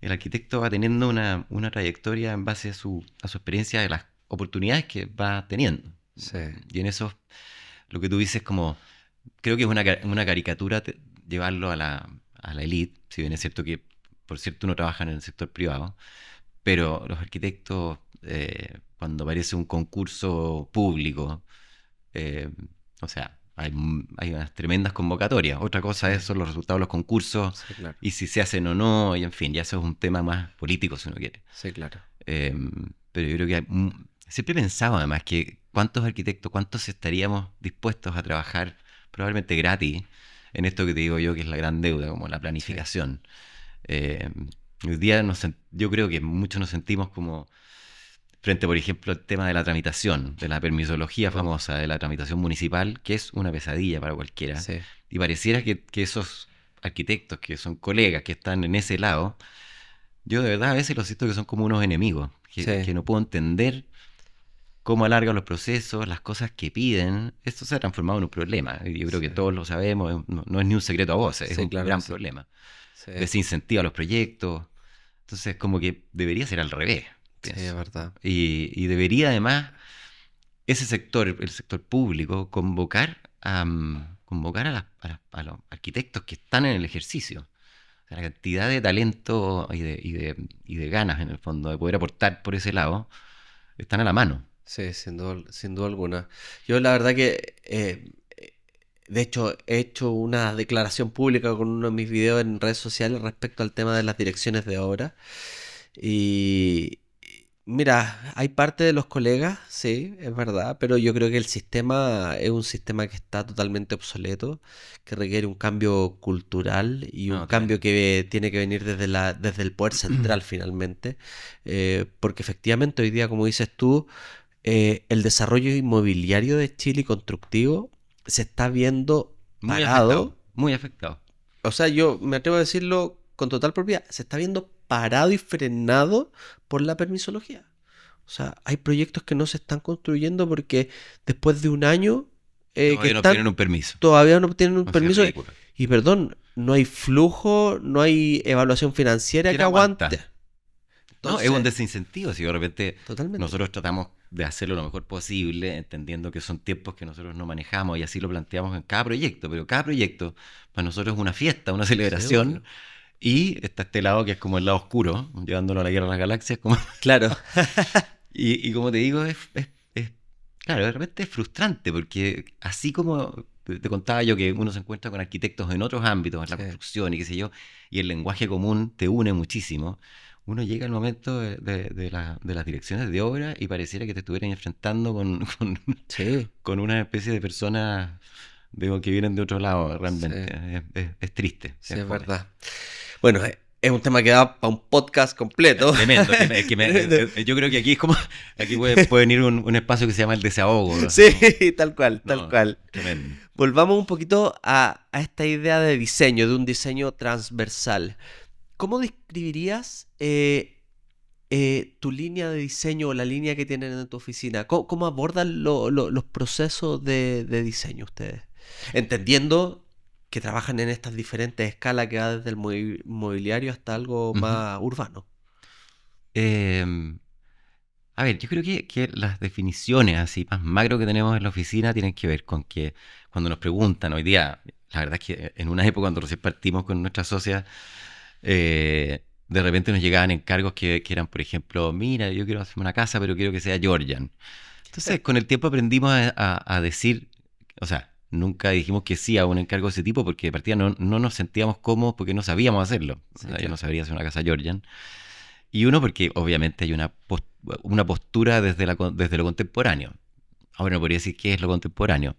A: el arquitecto va teniendo una trayectoria en base a su experiencia de las oportunidades que va teniendo.
B: Sí.
A: Y en eso, lo que tú dices, como creo que es una caricatura llevarlo a la elite, si bien es cierto que, por cierto, uno trabaja en el sector privado, pero los arquitectos, cuando aparece un concurso público, eh, o sea, hay unas tremendas convocatorias. Otra cosa son los resultados de los concursos
B: Sí, claro.
A: y si se hacen o no, y en fin, ya eso es un tema más político si uno quiere.
B: Sí, claro.
A: Eh, pero yo creo que siempre he pensado además que cuántos arquitectos, cuántos estaríamos dispuestos a trabajar probablemente gratis en esto que te digo yo que es la gran deuda, como la planificación. Eh, Hoy día yo creo que muchos nos sentimos como frente, por ejemplo, al tema de la tramitación, de la permisología
B: Oh,
A: famosa, de la tramitación municipal, que es una pesadilla para cualquiera.
B: sí,
A: Y pareciera que esos arquitectos que son colegas, que están en ese lado, yo de verdad a veces los siento que son como unos enemigos,
B: sí,
A: que no puedo entender cómo alargan los procesos, las cosas que piden. Esto se ha transformado en un problema. Y yo creo que
B: sí,
A: todos lo sabemos, no es ni un secreto a voces, es
B: sí,
A: un
B: claro que
A: gran
B: sí.
A: problema.
B: Sí,
A: Desincentiva los proyectos. Entonces, como que debería ser al revés,
B: sí, es
A: pienso.
B: verdad.
A: Y debería además ese sector, el sector público, convocar a los arquitectos que están en el ejercicio. O sea, la cantidad de talento y de ganas, en el fondo, de poder aportar por ese lado, están a la mano.
B: Sí, sin duda alguna. Yo la verdad que, de hecho, he hecho una declaración pública con uno de mis videos en redes sociales respecto al tema de las direcciones de obra. Y mira, hay parte de los colegas, sí, es verdad, pero yo creo que el sistema es un sistema que está totalmente obsoleto, que requiere un cambio cultural y un
A: No,
B: cambio
A: tremendo.
B: que tiene que venir desde el poder central finalmente, porque efectivamente hoy día, como dices tú, el desarrollo inmobiliario de Chile y constructivo se está viendo
A: Muy afectado,
B: parado.
A: muy afectado.
B: O sea, yo me atrevo a decirlo con total propiedad, se está viendo parado y frenado por la permisología. O sea, hay proyectos que no se están construyendo porque después de un año que
A: Todavía no
B: están,
A: obtienen un permiso.
B: todavía no tienen un
A: No sé, es
B: permiso
A: ridículo.
B: y perdón, no hay flujo, no hay evaluación financiera
A: ¿Quién
B: que aguante.
A: aguanta? No, es un
B: Entonces,
A: desincentivo. Si de repente
B: totalmente.
A: nosotros tratamos de hacerlo lo mejor posible, entendiendo que son tiempos que nosotros no manejamos y así lo planteamos en cada proyecto, pero cada proyecto para nosotros es una fiesta, una
B: Sí,
A: celebración
B: obvio.
A: y está este lado que es como el lado oscuro, llevándolo a la guerra de las galaxias.
B: Claro.
A: Y como te digo, claro, de repente es frustrante porque así como te contaba yo que uno se encuentra con arquitectos en otros ámbitos, en la
B: Sí,
A: construcción y qué sé yo, y el lenguaje común te une muchísimo, uno llega al momento de las direcciones de obra y pareciera que te estuvieran enfrentando
B: sí,
A: con una especie de personas que vienen de otro lado, realmente.
B: sí,
A: Es triste,
B: sí,
A: es
B: es
A: fome.
B: verdad. Bueno, es un tema que da para un podcast completo.
A: Tremendo, es que yo creo que aquí es como, aquí puede venir un espacio que se llama el desahogo, así
B: Sí,
A: como,
B: tal cual, tal
A: no,
B: cual.
A: tremendo.
B: Volvamos un poquito a esta idea de diseño, de un diseño transversal. ¿Cómo describirías tu línea de diseño o la línea que tienen en tu oficina? ¿Cómo abordan los procesos de diseño ustedes? Entendiendo que trabajan en estas diferentes escalas que va desde el mobiliario hasta algo
A: Ujú.
B: más urbano.
A: Eh, a ver, yo creo que las definiciones así más macro que tenemos en la oficina tienen que ver con que cuando nos preguntan hoy día, la verdad es que en una época cuando recién partimos con nuestra socia, de repente nos llegaban encargos que eran, por ejemplo, mira, yo quiero hacer una casa, pero quiero que sea Georgian. Entonces, con el tiempo aprendimos a decir, o sea, nunca dijimos que sí a un encargo de ese tipo porque de partida no nos sentíamos cómodos porque no sabíamos hacerlo. O
B: Sí,
A: sea, yo no
B: claro.
A: sabría hacer una casa Georgian. Y uno, porque obviamente hay una postura desde lo contemporáneo. Ahora no podría decir qué es lo contemporáneo.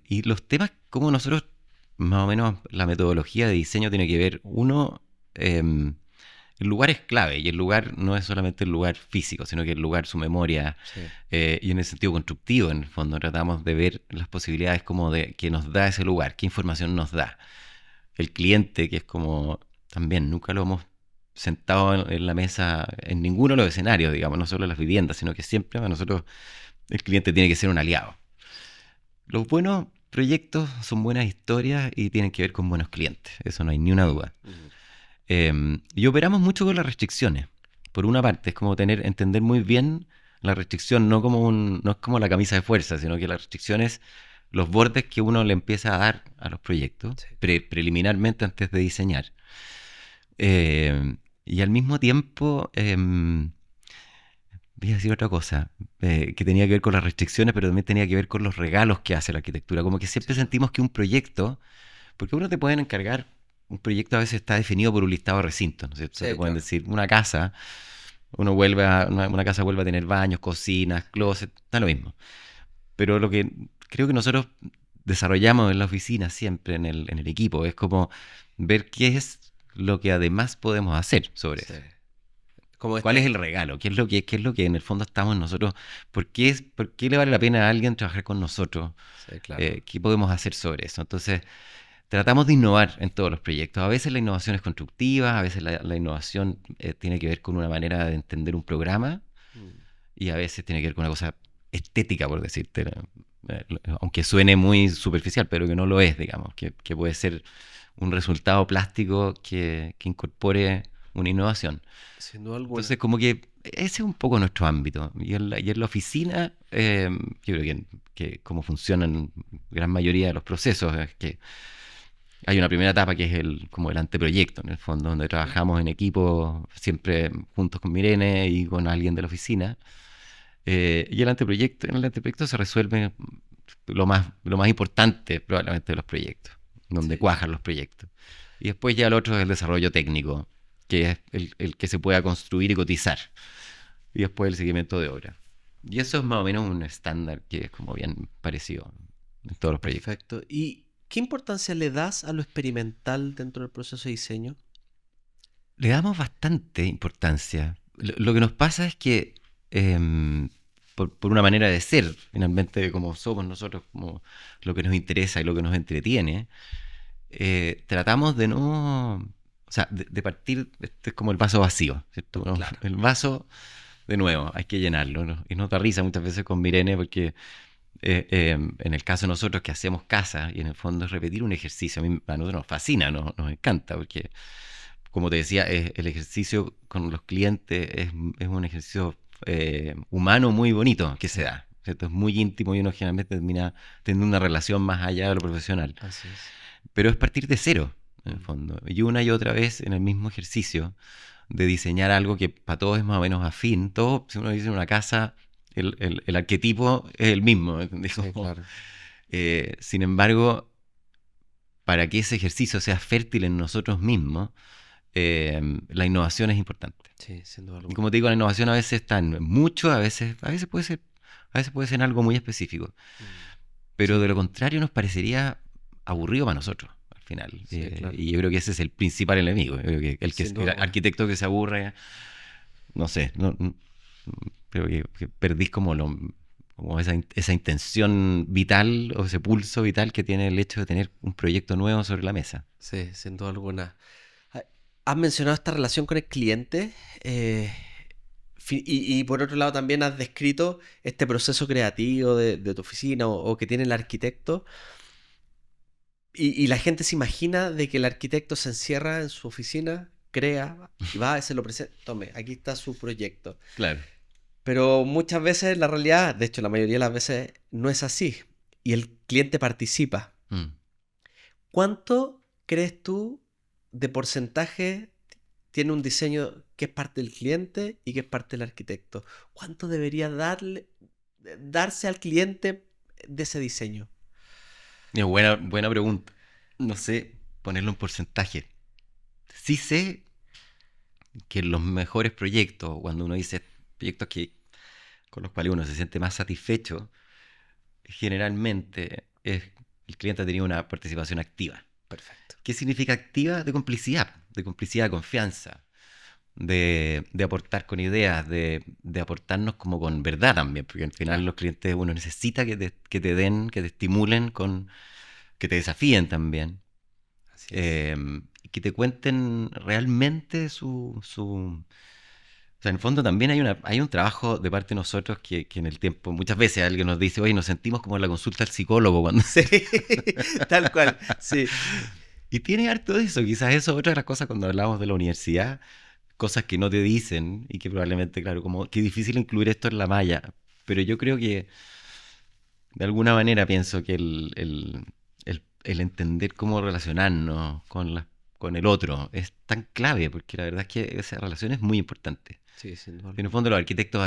A: Y los temas, como nosotros, más o menos, la metodología de diseño tiene que ver, uno, el lugar es clave y el lugar no es solamente el lugar físico, sino que el lugar, su memoria,
B: Sí,
A: y en el sentido constructivo, en el fondo, tratamos de ver las posibilidades como de que nos da ese lugar, qué información nos da. El cliente, que es como también nunca lo hemos sentado en la mesa en ninguno de los escenarios, digamos, no solo en las viviendas, sino que siempre para nosotros el cliente tiene que ser un aliado. Los buenos proyectos son buenas historias y tienen que ver con buenos clientes, eso no hay ni una duda.
B: ujú,
A: Y operamos mucho con las restricciones. Por una parte, es como entender muy bien la restricción, no es como la camisa de fuerza, sino que la restricción es los bordes que uno le empieza a dar a los proyectos
B: sí,
A: preliminarmente antes de diseñar. Eh, Y al mismo tiempo, voy a decir otra cosa, que tenía que ver con las restricciones, pero también tenía que ver con los regalos que hace la arquitectura. Como que siempre sentimos que un proyecto, porque uno te pueden encargar, un proyecto a veces está definido por un listado de recintos, ¿no es cierto?
B: Sí,
A: Te pueden
B: claro.
A: decir, una casa, una casa vuelve a tener baños, cocinas, closet, da lo mismo. Pero lo que creo que nosotros desarrollamos en la oficina siempre, en el equipo, es como ver qué es lo que además podemos hacer sobre
B: Sí.
A: eso.
B: Como
A: ¿Cuál es el regalo? ¿Qué es lo que en el fondo estamos nosotros? ¿Por qué le vale la pena a alguien trabajar con nosotros?
B: Sí, claro.
A: ¿Qué podemos hacer sobre eso? Entonces, tratamos de innovar en todos los proyectos. A veces la innovación es constructiva, a veces la innovación tiene que ver con una manera de entender un programa
B: Mm.
A: y a veces tiene que ver con una cosa estética, por decirte, ¿no? Aunque suene muy superficial, pero que no lo es, digamos, que puede ser un resultado plástico que incorpore una innovación.
B: Sin duda alguna.
A: Entonces, como que ese es un poco nuestro ámbito. Y en la oficina, yo creo que cómo funcionan gran mayoría de los procesos es que hay una primera etapa que es como el anteproyecto, en el fondo, donde trabajamos en equipo, siempre juntos con Mirene y con alguien de la oficina. En el anteproyecto se resuelve lo más importante probablemente de los proyectos, donde
B: Sí.
A: cuajan los proyectos. Y después ya el otro es el desarrollo técnico, que es el que se pueda construir y cotizar. Y después el seguimiento de obra. Y eso es más o menos un estándar que es como bien parecido en todos los proyectos.
B: Perfecto. ¿Y qué importancia le das a lo experimental dentro del proceso de diseño?
A: Le damos bastante importancia. Lo que nos pasa es que, por una manera de ser, finalmente, como somos nosotros, como lo que nos interesa y lo que nos entretiene, tratamos de no. O sea, de partir, este es como el vaso vacío, ¿cierto? ¿No?
B: Claro.
A: El vaso, de nuevo, hay que llenarlo, ¿no? Y nos da risa muchas veces con Mirene porque en el caso de nosotros que hacemos casa y en el fondo es repetir un ejercicio, a nosotros nos fascina, nos encanta, porque como te decía, el ejercicio con los clientes es un ejercicio humano muy bonito que se
B: Sí,
A: da, ¿cierto? Es muy íntimo y uno generalmente termina teniendo una relación más allá de lo profesional.
B: así es.
A: Pero es partir de cero, en el
B: Mm.
A: fondo. Y una y otra vez en el mismo ejercicio de diseñar algo que para todos es más o menos afín. Todo, si uno dice una casa, el arquetipo es el mismo, ¿entendés?
B: Sí, claro.
A: Sin embargo, para que ese ejercicio sea fértil en nosotros mismos, la innovación es importante.
B: Sí, sin duda
A: Y
B: alguna.
A: como te digo, la innovación a veces está en mucho, a veces puede ser en algo muy específico.
B: Mm.
A: Pero
B: Sí,
A: de lo contrario nos parecería aburrido para nosotros, al final.
B: sí, claro.
A: Y yo creo que ese es el principal enemigo. Yo creo que
B: Sin duda
A: el
B: alguna.
A: arquitecto que se aburre, no sé, creo que perdís como esa intención vital o ese pulso vital que tiene el hecho de tener un proyecto nuevo sobre la mesa.
B: Sí, sin duda alguna. Ah, has mencionado esta relación con el cliente eh, y por otro lado también has descrito este proceso creativo de tu oficina o que tiene el arquitecto y la gente se imagina de que el arquitecto se encierra en su oficina, crea y va y se lo presenta. Tome, aquí está su proyecto.
A: Claro.
B: Pero muchas veces la realidad, de hecho la mayoría de las veces no es así y el cliente participa.
A: Mm.
B: ¿Cuánto crees tú de porcentaje tiene un diseño que es parte del cliente y que es parte del arquitecto? ¿Cuánto debería darse al cliente de ese diseño?
A: Buena pregunta. No sé ponerlo en porcentaje. Sí sé que en los mejores proyectos, cuando uno dice proyectos con los cuales uno se siente más satisfecho, generalmente el cliente ha tenido una participación activa.
B: Perfecto.
A: ¿Qué significa activa? De confianza, de aportar con ideas, de aportarnos como con verdad también, porque al final
B: Claro,
A: los clientes uno necesita que te den, que te estimulen, que te desafíen también,
B: así es.
A: y que te cuenten realmente o sea, en el fondo también hay un trabajo de parte de nosotros que en el tiempo, muchas veces alguien nos dice, oye, nos sentimos como en la consulta al psicólogo cuando.
B: Sí, tal cual, sí.
A: Y tiene harto de eso, quizás eso es otra de las cosas cuando hablamos de la universidad, cosas que no te dicen y que probablemente, claro, como que es difícil incluir esto en la malla, pero yo creo que de alguna manera pienso que el entender cómo relacionarnos con el otro es tan clave, porque la verdad es que esa relación es muy importante.
B: Sí, sin duda.
A: En el fondo los arquitectos,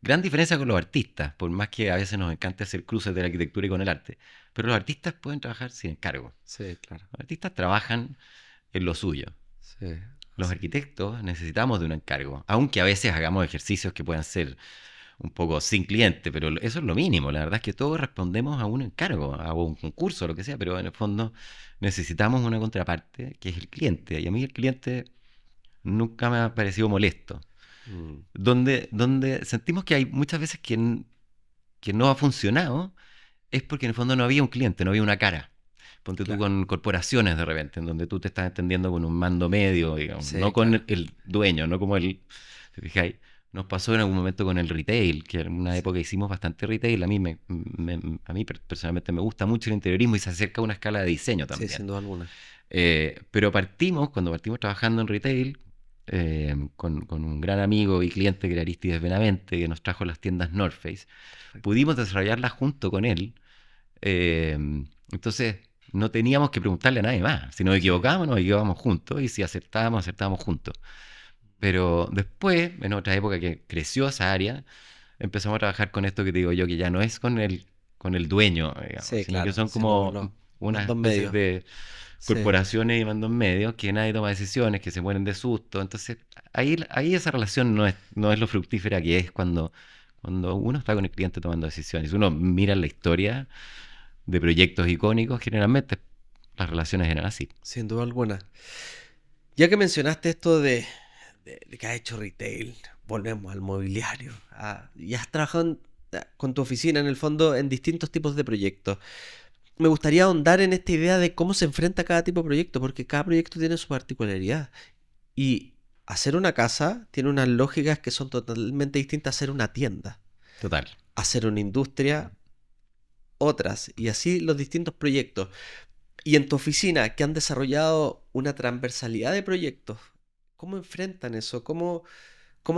A: gran diferencia con los artistas, por más que a veces nos encante hacer cruces de la arquitectura y con el arte, pero los artistas pueden trabajar sin encargo.
B: Sí, claro.
A: Los artistas trabajan en lo suyo.
B: Sí.
A: Los
B: Sí.
A: arquitectos necesitamos de un encargo, aunque a veces hagamos ejercicios que puedan ser un poco sin cliente, pero eso es lo mínimo. La verdad es que todos respondemos a un encargo, a un concurso, lo que sea, pero en el fondo necesitamos una contraparte que es el cliente. Y a mí el cliente nunca me ha parecido molesto.
B: Mm.
A: Donde sentimos que hay muchas veces que no ha funcionado es porque en el fondo no había un cliente, no había una cara. Ponte tú
B: Claro.
A: con corporaciones de repente, en donde tú te estás entendiendo con un mando medio, digamos,
B: Sí,
A: no con
B: claro.
A: el dueño, no como el... ¿Te fijáis? Nos pasó en algún momento con el retail, que en una
B: Sí.
A: época hicimos bastante retail. A mí personalmente me gusta mucho el interiorismo y se acerca a una escala de diseño
B: Sí,
A: también.
B: sin duda alguna.
A: Pero cuando partimos trabajando en retail, con un gran amigo y cliente que era Aristides Benavente, que nos trajo las tiendas North Face,
B: Perfecto.
A: pudimos desarrollarlas junto con él. Eh, entonces, no teníamos que preguntarle a nadie más. Si nos equivocábamos, nos equivocábamos juntos, y si acertábamos, acertábamos juntos. Pero después, en otra época que creció esa área, empezamos a trabajar con esto que te digo yo, que ya no es con el dueño, digamos,
B: Sí,
A: sino que
B: claro.
A: son
B: Siendo
A: como
B: los
A: unas
B: dos
A: especies
B: medios.
A: de
B: Sí.
A: corporaciones y mandos medios que nadie toma decisiones, que se mueren de susto. Entonces, ahí esa relación no es lo fructífera que es cuando uno está con el cliente tomando decisiones. Si uno mira la historia de proyectos icónicos, generalmente las relaciones eran así.
B: Sin duda alguna. Ya que mencionaste esto de que has hecho retail, volvemos al mobiliario. Y has trabajado con tu oficina, en el fondo, en distintos tipos de proyectos. Me gustaría ahondar en esta idea de cómo se enfrenta cada tipo de proyecto, porque cada proyecto tiene su particularidad. Y hacer una casa tiene unas lógicas que son totalmente distintas a hacer una tienda.
A: Total.
B: Hacer una industria, otras. Y así los distintos proyectos. Y en tu oficina, que han desarrollado una transversalidad de proyectos, ¿cómo enfrentan eso? ¿Cómo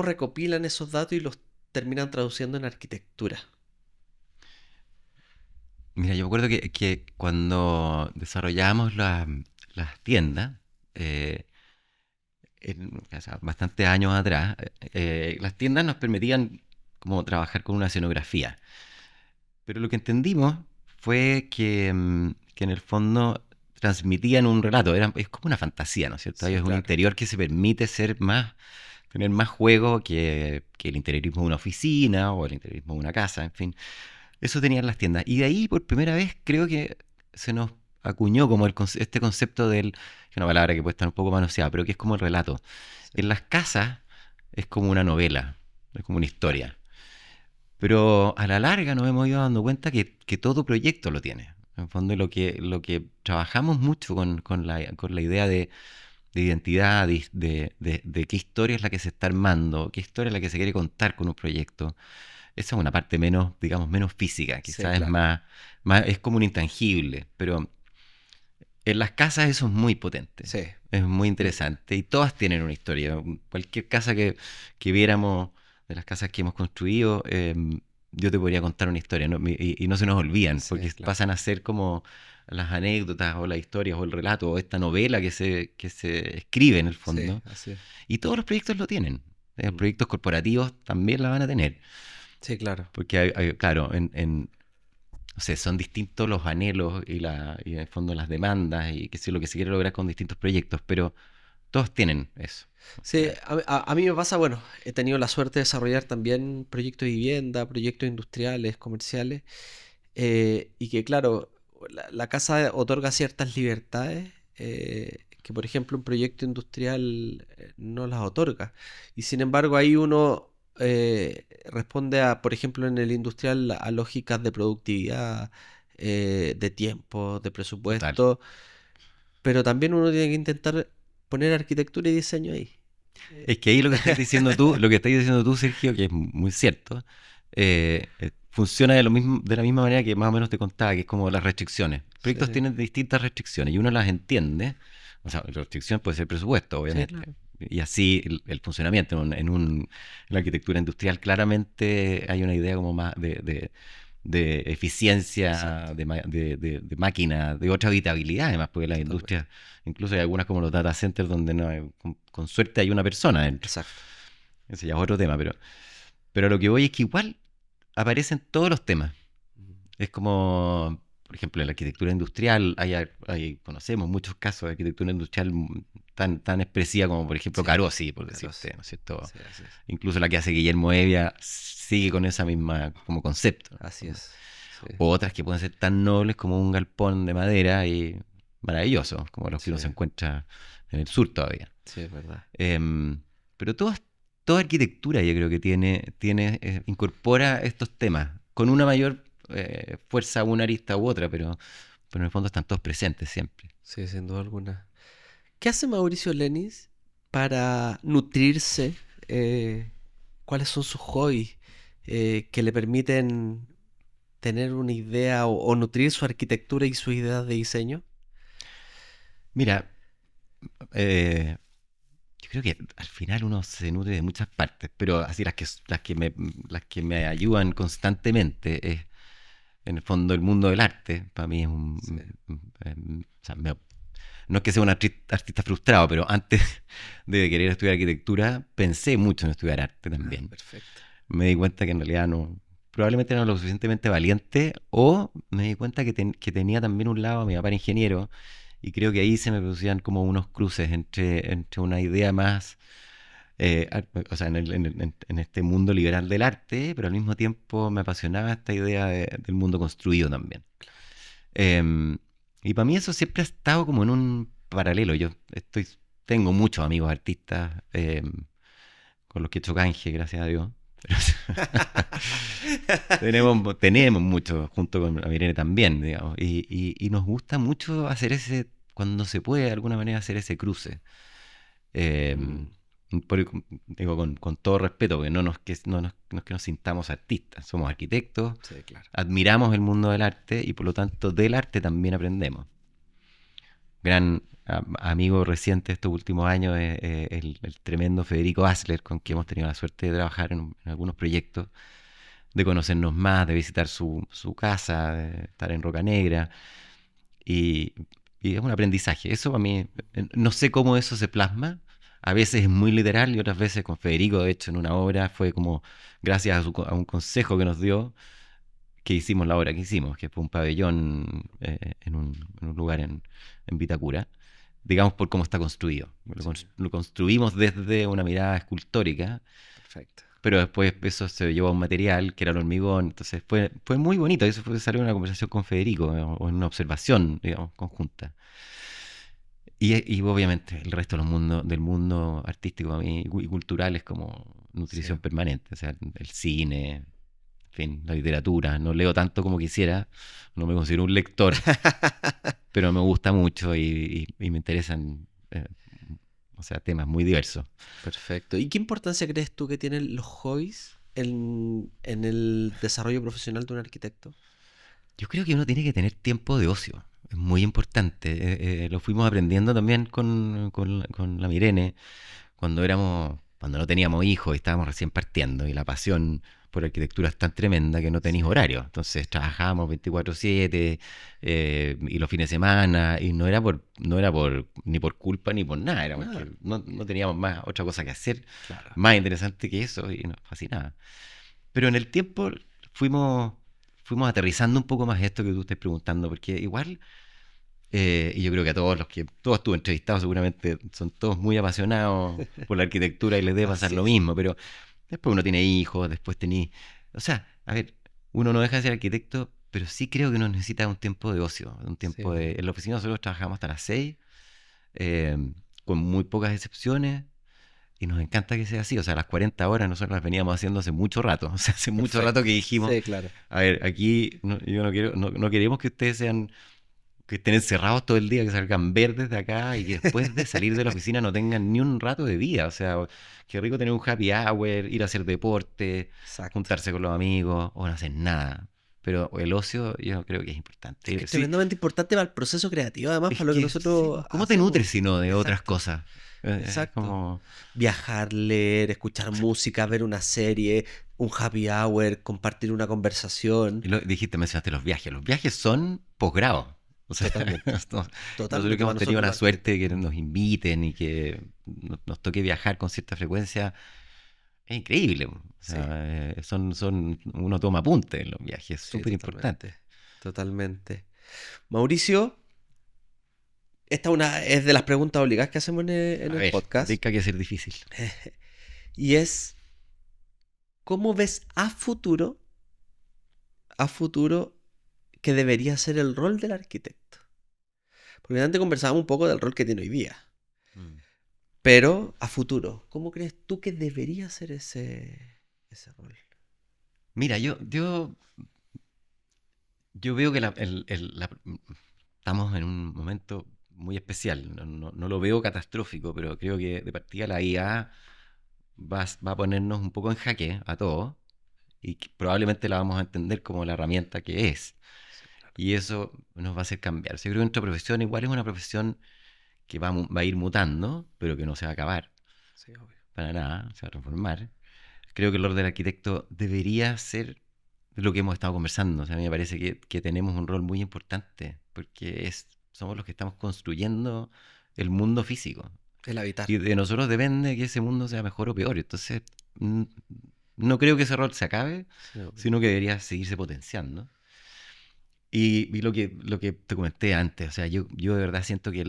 B: recopilan esos datos y los terminan traduciendo en arquitectura?
A: Mira, yo me acuerdo que cuando desarrollábamos las tiendas, eh, o sea, bastantes años atrás, las tiendas nos permitían como trabajar con una escenografía. Pero lo que entendimos fue que en el fondo transmitían un relato, es como una fantasía, ¿no es cierto?
B: Sí,
A: Es un
B: claro.
A: interior que se permite tener más juego que el interiorismo de una oficina o el interiorismo de una casa, en fin. Eso tenían las tiendas. Y de ahí, por primera vez, creo que se nos acuñó como este concepto que es una palabra que puede estar un poco manoseada, pero que es como el relato.
B: Sí,
A: En las casas es como una novela, es como una historia. Pero a la larga nos hemos ido dando cuenta que todo proyecto lo tiene. En el fondo, lo que trabajamos mucho con la idea de identidad, de qué historia es la que se está armando, qué historia es la que se quiere contar con un proyecto. Esa es una parte menos, digamos, menos física,
B: sí,
A: quizás es
B: claro.
A: es como un intangible, pero en las casas eso es muy potente,
B: Sí.
A: es muy
B: Mm.
A: interesante y todas tienen una historia. Cualquier casa que viéramos de las casas que hemos construido, yo te podría contar una historia, ¿no? Y no se nos olvidan,
B: Sí,
A: porque
B: claro.
A: pasan a ser como las anécdotas o las historias o el relato o esta novela que se escribe en el
B: Sí,
A: fondo.
B: así es.
A: Y todos los proyectos lo tienen. Los
B: Mm.
A: proyectos corporativos también la van a tener.
B: Sí, claro.
A: Porque, claro, no sé, son distintos los anhelos y en el fondo las demandas y qué sé, lo que se quiere lograr con distintos proyectos, pero todos tienen eso al
B: Sí,
A: final.
B: a mí me pasa, bueno, he tenido la suerte de desarrollar también proyectos de vivienda, proyectos industriales, comerciales, y que claro, la casa otorga ciertas libertades que por ejemplo un proyecto industrial no las otorga. Y sin embargo ahí uno responde a, por ejemplo en el industrial, a lógicas de productividad, de tiempo, de
A: Total.
B: presupuesto, pero también uno tiene que intentar poner arquitectura y diseño ahí.
A: Es que ahí lo que estáis diciendo tú, Sergio, que es muy cierto, funciona de la misma manera que más o menos te contaba, que es como las restricciones.
B: Sí,
A: Proyectos tienen distintas restricciones y uno las entiende. O sea, la restricción puede ser presupuesto,
B: sí,
A: obviamente.
B: claro.
A: Y así el funcionamiento. En la arquitectura industrial claramente hay una idea como más de eficiencia,
B: Exacto.
A: de máquina, de otra habitabilidad, además, porque las
B: Totalmente.
A: industrias, incluso hay algunas como los data centers donde no con suerte hay una persona dentro.
B: Exacto.
A: Ese ya es otro tema, pero lo que voy es que igual aparecen todos los temas.
B: Mm.
A: Es como, por ejemplo, en la arquitectura industrial, conocemos muchos casos de arquitectura industrial tan expresiva como, por ejemplo,
B: Sí,
A: Carosi, por
B: claro, sí.
A: decirte, ¿no es cierto?
B: Sí, así es.
A: Incluso la que hace Guillermo Evia sigue con esa misma como concepto, ¿no?
B: Así es. Sí,
A: O otras que pueden ser tan nobles como un galpón de madera y maravillosos, como los que
B: sí,
A: uno se encuentra en el sur todavía.
B: sí, es verdad.
A: Pero toda arquitectura yo creo que incorpora estos temas con una mayor fuerza una arista u otra, pero en el fondo están todos presentes siempre.
B: Sí, sin duda alguna. ¿Qué hace Mauricio Lenis para nutrirse? ¿Cuáles son sus hobbies que le permiten tener una idea o nutrir su arquitectura y sus ideas de diseño?
A: Mira, eh, yo creo que al final uno se nutre de muchas partes, pero así las que me ayudan constantemente es, en el fondo, el mundo del arte. Para mí es
B: Sí.
A: o sea, no es que sea un artista frustrado, pero antes de querer estudiar arquitectura pensé mucho en estudiar arte
B: Ah,
A: también.
B: perfecto.
A: Me di cuenta que en realidad no, probablemente no era lo suficientemente valiente, o me di cuenta que tenía también un lado, mi papá era ingeniero, y creo que ahí se me producían como unos cruces entre una idea más, o sea, en este mundo liberal del arte, pero al mismo tiempo me apasionaba esta idea del mundo construido también. Em, y para mí eso siempre ha estado como en un paralelo. Tengo muchos amigos artistas con los que he hecho canje, gracias a Dios. Pero tenemos mucho, junto con la Irene también, digamos. Y nos gusta mucho hacer cuando se puede de alguna manera hacer ese cruce. Eh,
B: Mm,
A: Digo, con todo respeto, porque no es que nos sintamos artistas, somos arquitectos,
B: sí, claro.
A: admiramos el mundo del arte y por lo tanto del arte también aprendemos. Gran amigo reciente de estos últimos años es el tremendo Federico Asler, con quien hemos tenido la suerte de trabajar en algunos proyectos, de conocernos más, de visitar su casa, de estar en Roca Negra. Y, y es un aprendizaje. Eso para mí, no sé cómo eso se plasma. A veces es muy literal y otras veces con Federico, de hecho, en una obra fue como gracias a un consejo que nos dio que hicimos la obra que hicimos, que fue un pabellón en un lugar en Vitacura, digamos por cómo está construido.
B: Sí,
A: Lo construimos desde una mirada escultórica,
B: perfecto.
A: pero después eso se llevó a un material que era el hormigón, entonces fue muy bonito, eso salió en una conversación con Federico, o en una observación, digamos, conjunta. Y obviamente el resto del mundo artístico para mí, y cultural es como
B: Sí.
A: nutrición permanente, o sea, el cine, en fin, la literatura. No leo tanto como quisiera, no me considero un lector, pero me gusta mucho y me interesan, o sea, temas muy diversos.
B: Perfecto. ¿Y qué importancia crees tú que tienen los hobbies en el desarrollo profesional de un arquitecto?
A: Yo creo que uno tiene que tener tiempo de ocio. Es muy importante. Lo fuimos aprendiendo también con la Mirene, cuando no teníamos hijos y estábamos recién partiendo, y la pasión por la arquitectura es tan tremenda que no tenéis
B: Sí,
A: horario. Entonces trabajábamos 24/7 y los fines de semana, y no era ni por culpa ni por nada, era
B: nada,
A: porque no teníamos más otra cosa que hacer
B: claro.
A: más interesante que eso y nos fascinaba. Pero en el tiempo fuimos, fuimos aterrizando un poco más esto que tú estás preguntando, porque igual, y yo creo que a todos tus entrevistados seguramente son todos muy apasionados por la arquitectura y les debe pasar
B: Así
A: lo
B: es.
A: mismo, pero después uno tiene hijos, después tenés, o sea, a ver, uno no deja de ser arquitecto, pero sí creo que uno necesita un tiempo de ocio,
B: Sí,
A: en la oficina nosotros trabajamos hasta las 6, eh, con muy pocas excepciones, y nos encanta que sea así. O sea, las 40 horas nosotros las veníamos haciendo hace mucho rato. O sea, hace mucho rato
B: perfecto.
A: que dijimos,
B: Sí, claro.
A: a ver, aquí yo no queremos que ustedes que estén encerrados todo el día, que salgan verdes de acá y que después de salir de la oficina no tengan ni un rato de vida. O sea, qué rico tener un happy hour, ir a hacer deporte,
B: Exacto.
A: juntarse con los amigos o no hacer nada. Pero el ocio yo creo que es
B: Es que
A: importante.
B: es
A: Sí,
B: tremendamente importante para el proceso creativo, además,
A: es
B: para lo que
A: que sí,
B: nosotros
A: ¿cómo te
B: hacemos.
A: nutres si no de otras
B: Exacto.
A: cosas?
B: exacto.
A: Como...
B: Viajar, leer, escuchar música, ver una serie, un happy hour, compartir una conversación.
A: Y dijiste, mencionaste los viajes. Los viajes son posgrado. O sea,
B: Totalmente.
A: nosotros que
B: Totalmente. Para
A: hemos tenido
B: nosotros
A: la
B: los
A: suerte de
B: arquitectos.
A: que nos inviten y que nos toque viajar con cierta frecuencia, es increíble. O
B: Sí,
A: sea, uno toma apunte en los viajes, es
B: sí,
A: súper importante.
B: totalmente. Totalmente. Mauricio, es de las preguntas obligadas que hacemos en
A: A
B: el
A: ver,
B: podcast.
A: tenga que ser difícil.
B: Y es, ¿cómo ves a futuro, que debería ser el rol del arquitecto? Porque antes conversábamos un poco del rol que tiene hoy día.
A: Mm.
B: Pero a futuro, ¿cómo crees tú que debería ser ese rol?
A: Mira, yo veo que estamos en un momento muy especial. No lo veo catastrófico, pero creo que de partida la IA va a ponernos un poco en jaque a todos y que probablemente la vamos a entender como la herramienta que es.
B: Sí, claro.
A: Y eso nos va a hacer cambiar. O sea, yo creo que nuestra profesión igual es una profesión que va a ir mutando, pero que no se va a acabar
B: Sí, obvio.
A: para nada, se va a transformar. Creo que el rol del arquitecto debería ser lo que hemos estado conversando. O sea, a mí me parece que tenemos un rol muy importante, porque somos los que estamos construyendo el mundo físico.
B: El habitar.
A: Y de nosotros depende que ese mundo sea mejor o peor. Entonces, no creo que ese rol se acabe,
B: Sí, obvio.
A: sino que debería seguirse potenciando. Y lo que te comenté antes, o sea, yo de verdad siento que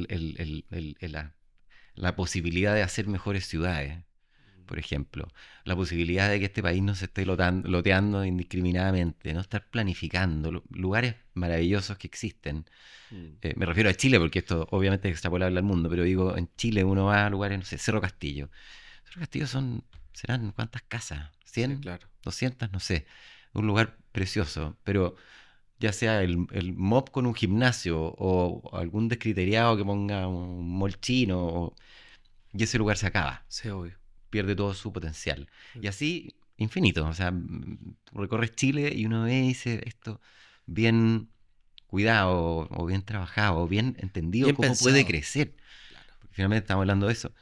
A: la posibilidad de hacer mejores ciudades, por ejemplo, la posibilidad de que este país no se esté loteando indiscriminadamente, no estar planificando lugares maravillosos que existen.
B: Mm.
A: Me refiero a Chile porque esto obviamente es extrapolable al mundo, pero digo, en Chile uno va a lugares, no sé, Cerro Castillo. Cerro Castillo serán ¿cuántas casas?
B: Sí,
A: ¿100?
B: claro.
A: ¿200? No sé. Un lugar precioso, pero ya sea el mob con un gimnasio o algún descriteriado que ponga un mall chino, y ese lugar se acaba,
B: Sí, obvio.
A: pierde todo su potencial.
B: Sí.
A: Y así, infinito. O sea, recorres Chile y uno ve y dice esto bien cuidado o bien trabajado o bien entendido
B: Bien
A: cómo puede
B: pensado.
A: crecer.
B: Claro.
A: Porque finalmente estamos hablando de eso.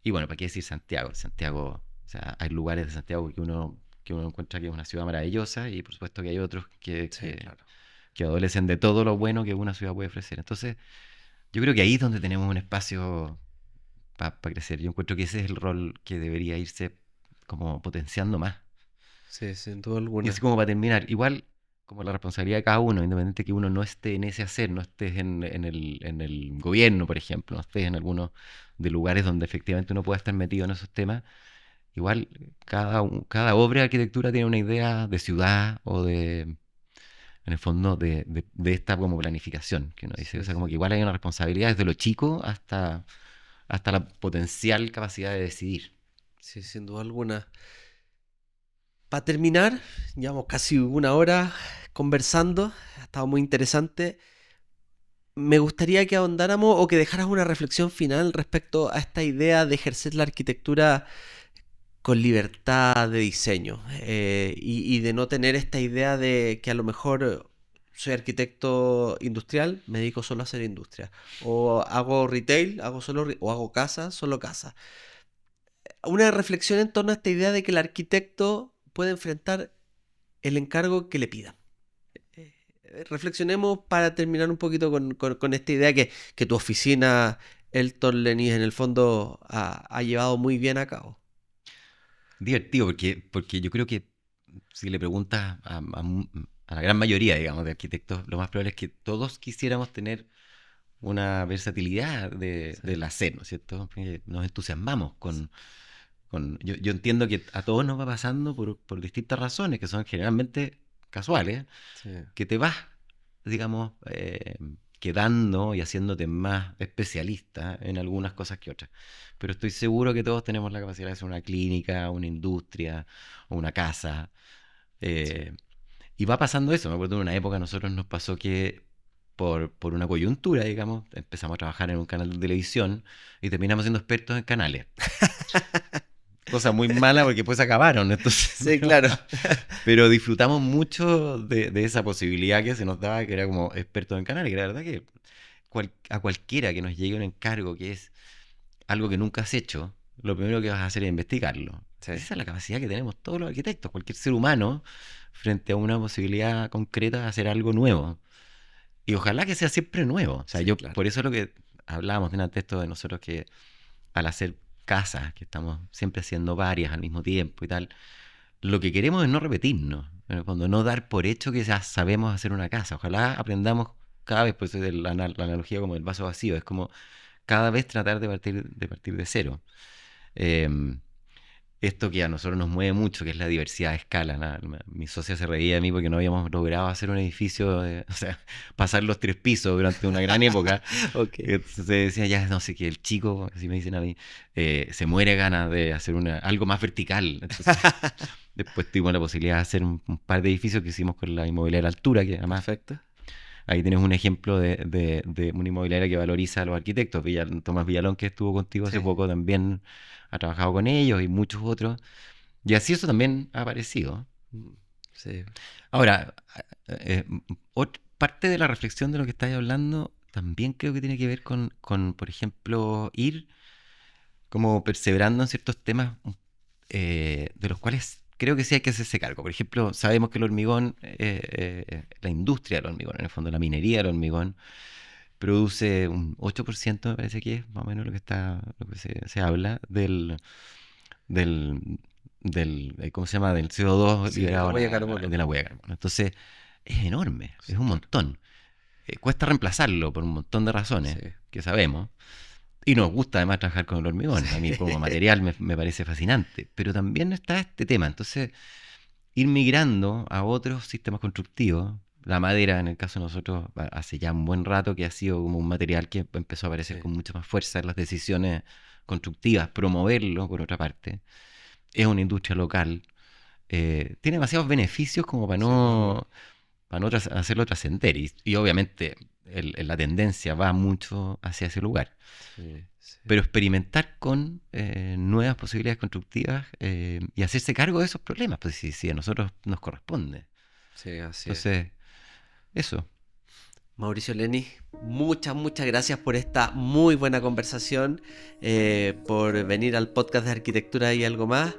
A: Y bueno, ¿para qué decir Santiago? Santiago, o sea, hay lugares de Santiago que uno encuentra que es una ciudad maravillosa y por supuesto que hay otros que,
B: Sí,
A: que,
B: claro.
A: que adolecen de todo lo bueno que una ciudad puede ofrecer. Entonces, yo creo que ahí es donde tenemos un espacio para crecer. Yo encuentro que ese es el rol que debería irse como potenciando más.
B: Sí, sin duda
A: Y así
B: alguna.
A: como para terminar, igual como la responsabilidad de cada uno, independiente que uno no esté en ese hacer, no estés en el gobierno, por ejemplo, no estés en algunos de lugares donde efectivamente uno pueda estar metido en esos temas, igual cada obra de arquitectura tiene una idea de ciudad o en el fondo, de esta como planificación que uno dice. O
B: Sí,
A: sea, como
B: sí.
A: que igual hay una responsabilidad desde lo chico hasta la potencial capacidad de decidir.
B: Sí, sin duda alguna. Para terminar, llevamos casi una hora conversando. Ha estado muy interesante. Me gustaría que ahondáramos o que dejaras una reflexión final respecto a esta idea de ejercer la arquitectura con libertad de diseño, y de no tener esta idea de que a lo mejor soy arquitecto industrial, me dedico solo a hacer industria, o hago retail, o hago casa, solo casa. Una reflexión en torno a esta idea de que el arquitecto puede enfrentar el encargo que le pidan. Reflexionemos para terminar un poquito con esta idea que tu oficina, Elton Lenis, en el fondo ha llevado muy bien a cabo.
A: Divertido, porque yo creo que si le preguntas a la gran mayoría, digamos, de arquitectos, lo más probable es que todos quisiéramos tener una versatilidad
B: Sí,
A: del hacer, ¿no es cierto? Nos entusiasmamos yo entiendo que a todos nos va pasando por distintas razones, que son generalmente casuales,
B: sí,
A: que te vas, digamos, quedando y haciéndote más especialista en algunas cosas que otras. Pero estoy seguro que todos tenemos la capacidad de hacer una clínica, una industria o una casa.
B: sí.
A: eh, y va pasando eso. Me acuerdo en una época a nosotros nos pasó que por una coyuntura, digamos, empezamos a trabajar en un canal de televisión y terminamos siendo expertos en canales. Cosa muy mala porque después acabaron. Entonces,
B: Sí, claro.
A: pero disfrutamos mucho de esa posibilidad que se nos daba, que era como expertos en canales, que la verdad que a cualquiera que nos llegue un encargo que es algo que nunca has hecho, lo primero que vas a hacer es investigarlo.
B: Sí.
A: Esa es la capacidad que tenemos todos los arquitectos, cualquier ser humano, frente a una posibilidad concreta de hacer algo nuevo. Y ojalá que sea siempre nuevo. O sea,
B: Sí,
A: yo
B: claro.
A: por eso es lo que hablábamos delante de esto de nosotros, que al hacer casas, que estamos siempre haciendo varias al mismo tiempo y tal, lo que queremos es no repetirnos. Cuando no dar por hecho que ya sabemos hacer una casa. Ojalá aprendamos cada vez, pues la analogía como el vaso vacío, es como cada vez tratar de partir de cero. Eh, Esto que a nosotros nos mueve mucho, que es la diversidad de escala. Mi socia se reía de mí porque no habíamos logrado hacer un edificio, o sea, pasar los 3 pisos durante una gran época.
B: Ok.
A: Entonces decía, ya no sé, que el chico, así me dicen a mí, se muere ganas de hacer algo más vertical. Entonces, después tuvimos la posibilidad de hacer un par de edificios que hicimos con la inmobiliaria Altura, que además
B: Perfecto.
A: ahí tienes un ejemplo de una inmobiliaria que valoriza a los arquitectos. Tomás Villalón, que estuvo contigo hace
B: Sí.
A: poco, también ha trabajado con ellos y muchos otros. Y así eso también ha aparecido.
B: Sí.
A: Ahora, parte de la reflexión de lo que estáis hablando también creo que tiene que ver por ejemplo, ir como perseverando en ciertos temas de los cuales creo que sí hay que hacerse cargo. Por ejemplo, sabemos que el hormigón, la industria del hormigón, en el fondo la minería del hormigón, produce un 8%, me parece que es más o menos lo que se habla del, ¿cómo se llama? Del CO2
B: Sí, la
A: liberado
B: huella de carbono.
A: de la huella de carbono. Entonces, es enorme,
B: Sí,
A: es un
B: claro.
A: montón. Cuesta reemplazarlo por un montón de razones
B: Sí.
A: que sabemos. Y nos gusta además trabajar con el hormigón. A mí como material me parece fascinante. Pero también está este tema. Entonces, ir migrando a otros sistemas constructivos. La madera, en el caso de nosotros, hace ya un buen rato que ha sido como un material que empezó a aparecer
B: Sí.
A: con mucha más fuerza en las decisiones constructivas. Promoverlo, por otra parte. Es una industria local. Tiene demasiados beneficios como
B: Sí, seguro.
A: para no hacerlo trascender. Y obviamente la tendencia va mucho hacia ese lugar.
B: Sí, sí.
A: Pero experimentar con nuevas posibilidades constructivas y hacerse cargo de esos problemas, pues si a nosotros nos corresponde.
B: Sí, así es.
A: Entonces, eso.
B: Mauricio Lenis, muchas gracias por esta muy buena conversación, por venir al podcast de Arquitectura y algo más.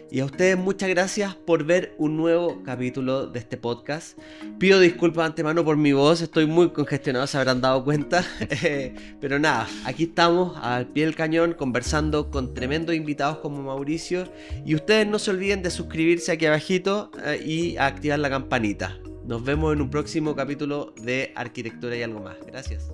B: Y a ustedes muchas gracias por ver un nuevo capítulo de este podcast. Pido disculpas de antemano por mi voz, estoy muy congestionado, se habrán dado cuenta. Pero nada, aquí estamos al pie del cañón conversando con tremendos invitados como Mauricio. Y ustedes no se olviden de suscribirse aquí abajito y activar la campanita. Nos vemos en un próximo capítulo de Arquitectura y algo más. Gracias.